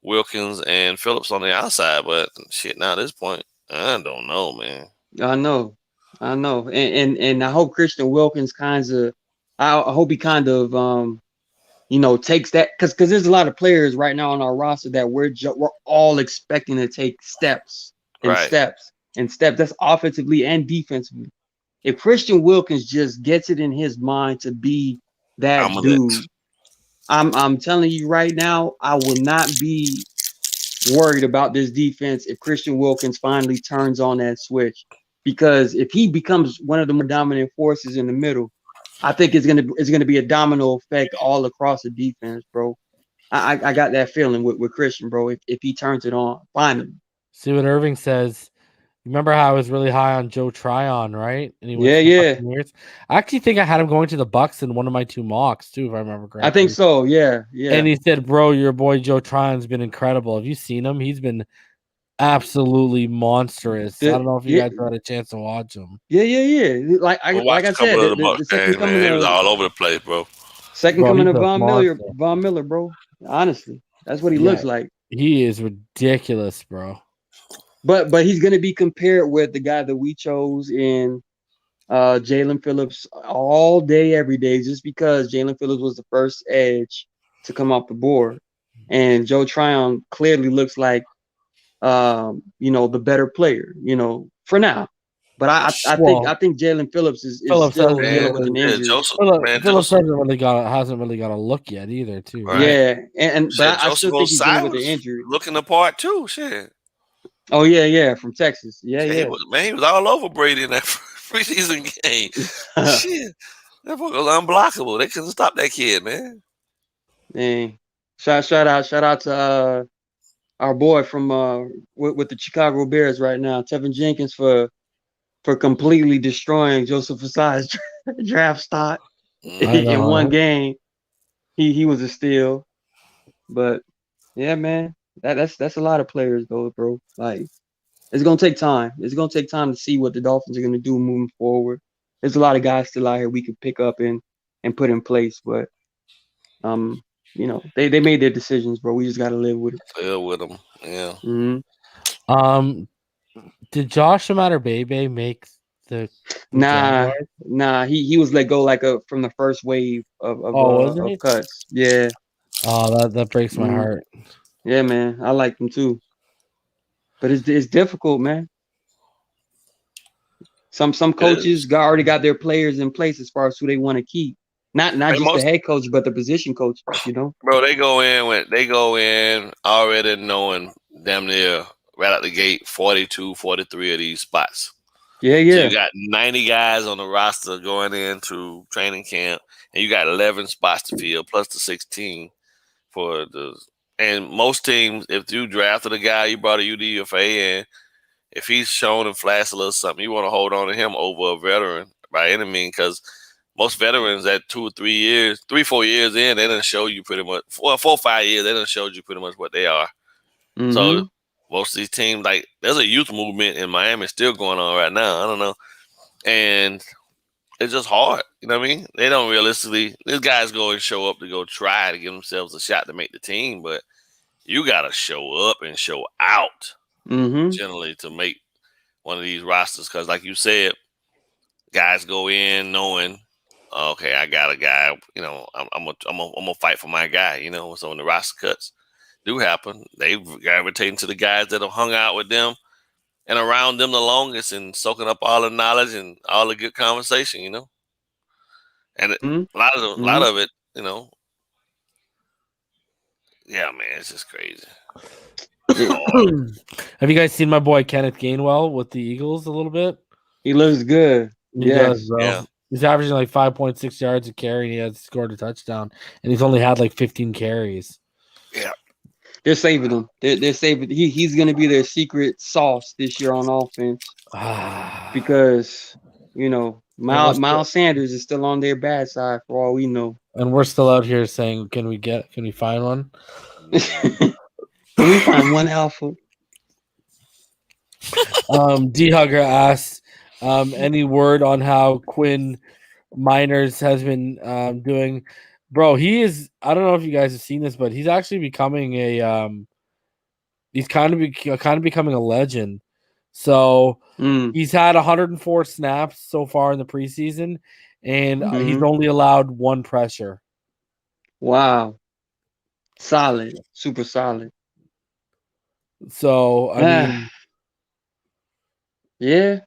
Wilkins, and Phillips on the outside. But shit, now at this point, I don't know, man. I know, and I hope Christian Wilkins I hope he takes that because there's a lot of players right now on our roster that we're all expecting to take steps. That's offensively and defensively. If Christian Wilkins just gets it in his mind to be that dude, I'm telling you right now, I will not be worried about this defense if Christian Wilkins finally turns on that switch. Because if he becomes one of the more dominant forces in the middle, I think it's gonna be a domino effect all across the defense, bro. I got that feeling with Christian, bro. If he turns it on, finally. See what Irving says. Remember how I was really high on Joe Tryon, right? And he went to I actually think I had him going to the Bucks in one of my 2 mocks too, if I remember correctly. I think so, yeah. And he said, "Bro, your boy Joe Tryon's been incredible. Have you seen him? He's been absolutely monstrous. I don't know if you guys had a chance to watch him." Yeah. Like I said, the second coming he was all over the place, bro. Second coming of Von Miller, bro. Honestly, that's what he looks like. He is ridiculous, bro. But he's gonna be compared with the guy that we chose in Jalen Phillips all day, every day, just because Jalen Phillips was the first edge to come off the board, and Joe Tryon clearly looks like the better player, for now. But I think Jalen Phillips is still dealing with an injury. Phillips hasn't really got a look yet either, too. Right? Yeah, but I still think he's dealing with the injury. Looking the part too, shit. Oh yeah, from Texas. Yeah. He was all over Brady in that preseason game. Shit, that boy was unblockable. They couldn't stop that kid, man. Dang. Shout out to our boy from with the Chicago Bears right now, Tevin Jenkins, for completely destroying Joseph Ossai's draft stock in one game. He was a steal, but yeah, man, that's a lot of players though, bro. Like, it's gonna take time. It's gonna take time to see what the Dolphins are gonna do moving forward. There's a lot of guys still out here we could pick up and put in place, but they made their decisions, bro. We just gotta live with it. Live with them, yeah. Mm-hmm. Did Josh Bebe make the Nah. He was let go from the first wave of cuts. Yeah. Oh, that breaks my heart. Yeah, man. I like him too. But it's difficult, man. Some coaches already got their players in place as far as who they want to keep. Not just the head coach, but the position coach, Bro, they go in already knowing damn near right out the gate 42, 43 of these spots. Yeah. So you got 90 guys on the roster going into training camp, and you got 11 spots to fill plus the 16 for the. And most teams, if you drafted a guy, you brought a UDFA, and if he's shown and flashed a little something, you want to hold on to him over a veteran by any means, because most veterans at 2 or 3 years, 3-4 years in, they done show you pretty much 4 or 5 years, they done showed you pretty much what they are. Mm-hmm. So most of these teams, like, there's a youth movement in Miami still going on right now. I don't know. And it's just hard. You know what I mean? They don't realistically, these guys go and show up to go try to give themselves a shot to make the team, but you got to show up and show out. generally to make one of these rosters because, like you said, guys go in knowing, okay, I got a guy. I'm gonna fight for my guy. So when the roster cuts do happen, they gravitate to the guys that have hung out with them and around them the longest and soaking up all the knowledge and all the good conversation. And a lot of it, yeah, man, it's just crazy. Have you guys seen my boy Kenneth Gainwell with the Eagles a little bit? He looks good. He does, bro. Yeah. He's averaging like 5.6 yards a carry, and he has scored a touchdown, and he's only had like 15 carries. Yeah. They're saving him. They're saving. He's going to be their secret sauce this year on offense because Miles Sanders is still on their bad side for all we know, and we're still out here saying, "Can we find one? Can we find one alpha?" D Hugger asks, any word on how Quinn Miners has been doing? Bro, he is. I don't know if you guys have seen this, but he's actually becoming he's kind of becoming a legend. So he's had 104 snaps so far in the preseason, and he's only allowed one pressure. Wow, solid, super solid. So I mean, yeah,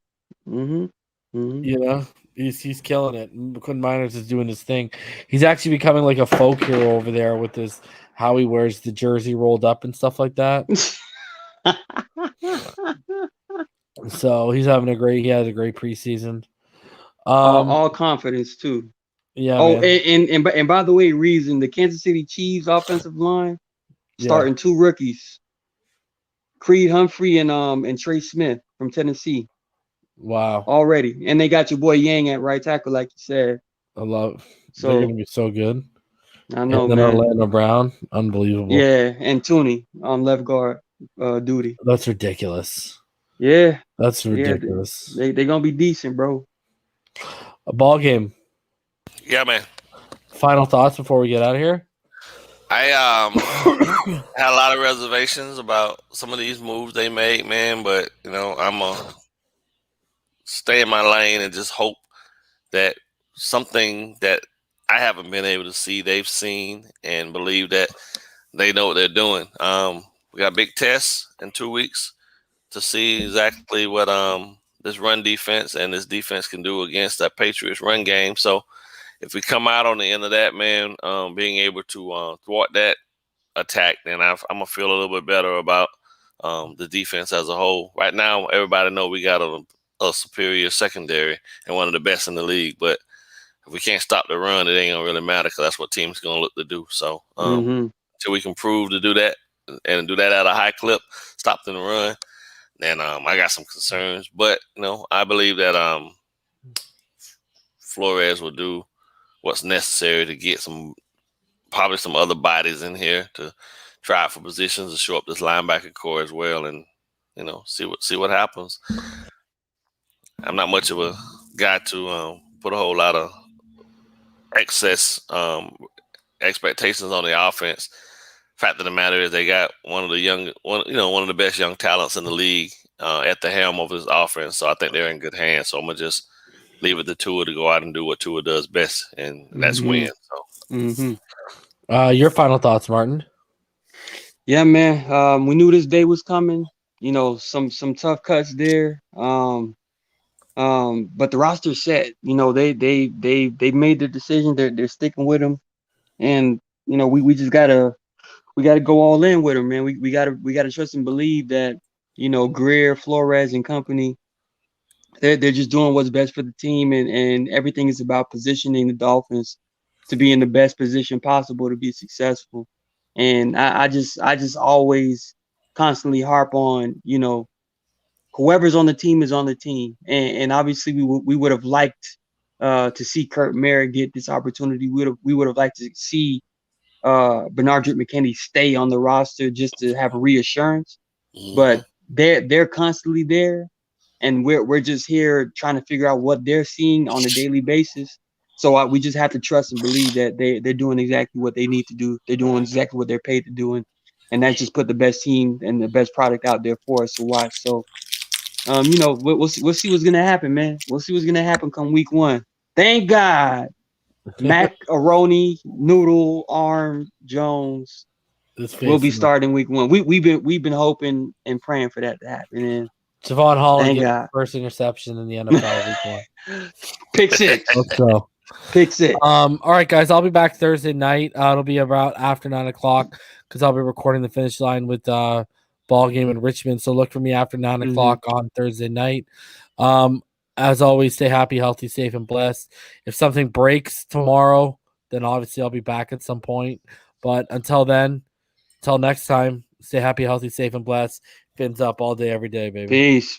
he's killing it. Quinn Miners is doing his thing. He's actually becoming like a folk hero over there with this how he wears the jersey rolled up and stuff like that. So he has a great preseason. All confidence too. Yeah. Oh, and by the way, reason the Kansas City Chiefs offensive line starting two rookies, Creed Humphrey and Trey Smith from Tennessee. Wow. Already. And they got your boy Yang at right tackle, like you said. They're gonna be so good. I know, and then man. Orlando Brown, unbelievable. Yeah, and Tooney on left guard duty. That's ridiculous. Yeah. That's ridiculous. They're gonna be decent, bro. A ball game. Yeah, man. Final thoughts before we get out of here? I had a lot of reservations about some of these moves they made, man, but I'm gonna stay in my lane and just hope that something that I haven't been able to see, they've seen and believe that they know what they're doing. We got big tests in 2 weeks to see exactly what this run defense and this defense can do against that Patriots run game. So if we come out on the end of that, man, being able to thwart that attack, then I'm gonna feel a little bit better about the defense as a whole. Right now, everybody know we got a superior secondary and one of the best in the league, but if we can't stop the run, it ain't gonna really matter because that's what teams gonna look to do. So until we can prove to do that and do that at a high clip, stop the run, then I got some concerns. But I believe that Flores will do what's necessary to get probably some other bodies in here to try out for positions to show up this linebacker core as well, and see what happens. I'm not much of a guy to put a whole lot of excess expectations on the offense. Fact of the matter is they got one of the best young talents in the league at the helm of his offense. So I think they're in good hands. So I'm gonna just leave it to Tua to go out and do what Tua does best, and that's win. So, your final thoughts, Martin? Yeah, man. We knew this day was coming. Some tough cuts there. But the roster's set. They made the decision. They're sticking with them, and we just gotta go all in with them, man. We gotta trust and believe that Greer, Flores, and company. They're just doing what's best for the team, and everything is about positioning the Dolphins to be in the best position possible to be successful. And I just always constantly harp on whoever's on the team is on the team, and obviously we would have liked to see Kurt Merritt get this opportunity. We would have liked to see Bernardrick McKinney stay on the roster just to have a reassurance. But they're constantly there, and we're just here trying to figure out what they're seeing on a daily basis. So we just have to trust and believe that they're doing exactly what they need to do. They're doing exactly what they're paid to do, and that just put the best team and the best product out there for us to watch. So, we'll see what's gonna happen, man. We'll see what's gonna happen come week 1. Thank God, Macaroni Noodle Arm Jones will be starting week 1. We've been hoping and praying for that to happen. And Javon Holland thank gets God. the first interception in the NFL week 1. Pick 6. Let's go. Pick 6. All right, guys. I'll be back Thursday night. It'll be about after 9 o'clock because I'll be recording the Finish Line with ball game in Richmond. So look for me after 9 o'clock on Thursday night. As always, stay happy, healthy, safe, and blessed. If something breaks tomorrow, then obviously I'll be back at some point. But until then, until next time, stay happy, healthy, safe, and blessed. Fins up all day, every day, baby. Peace.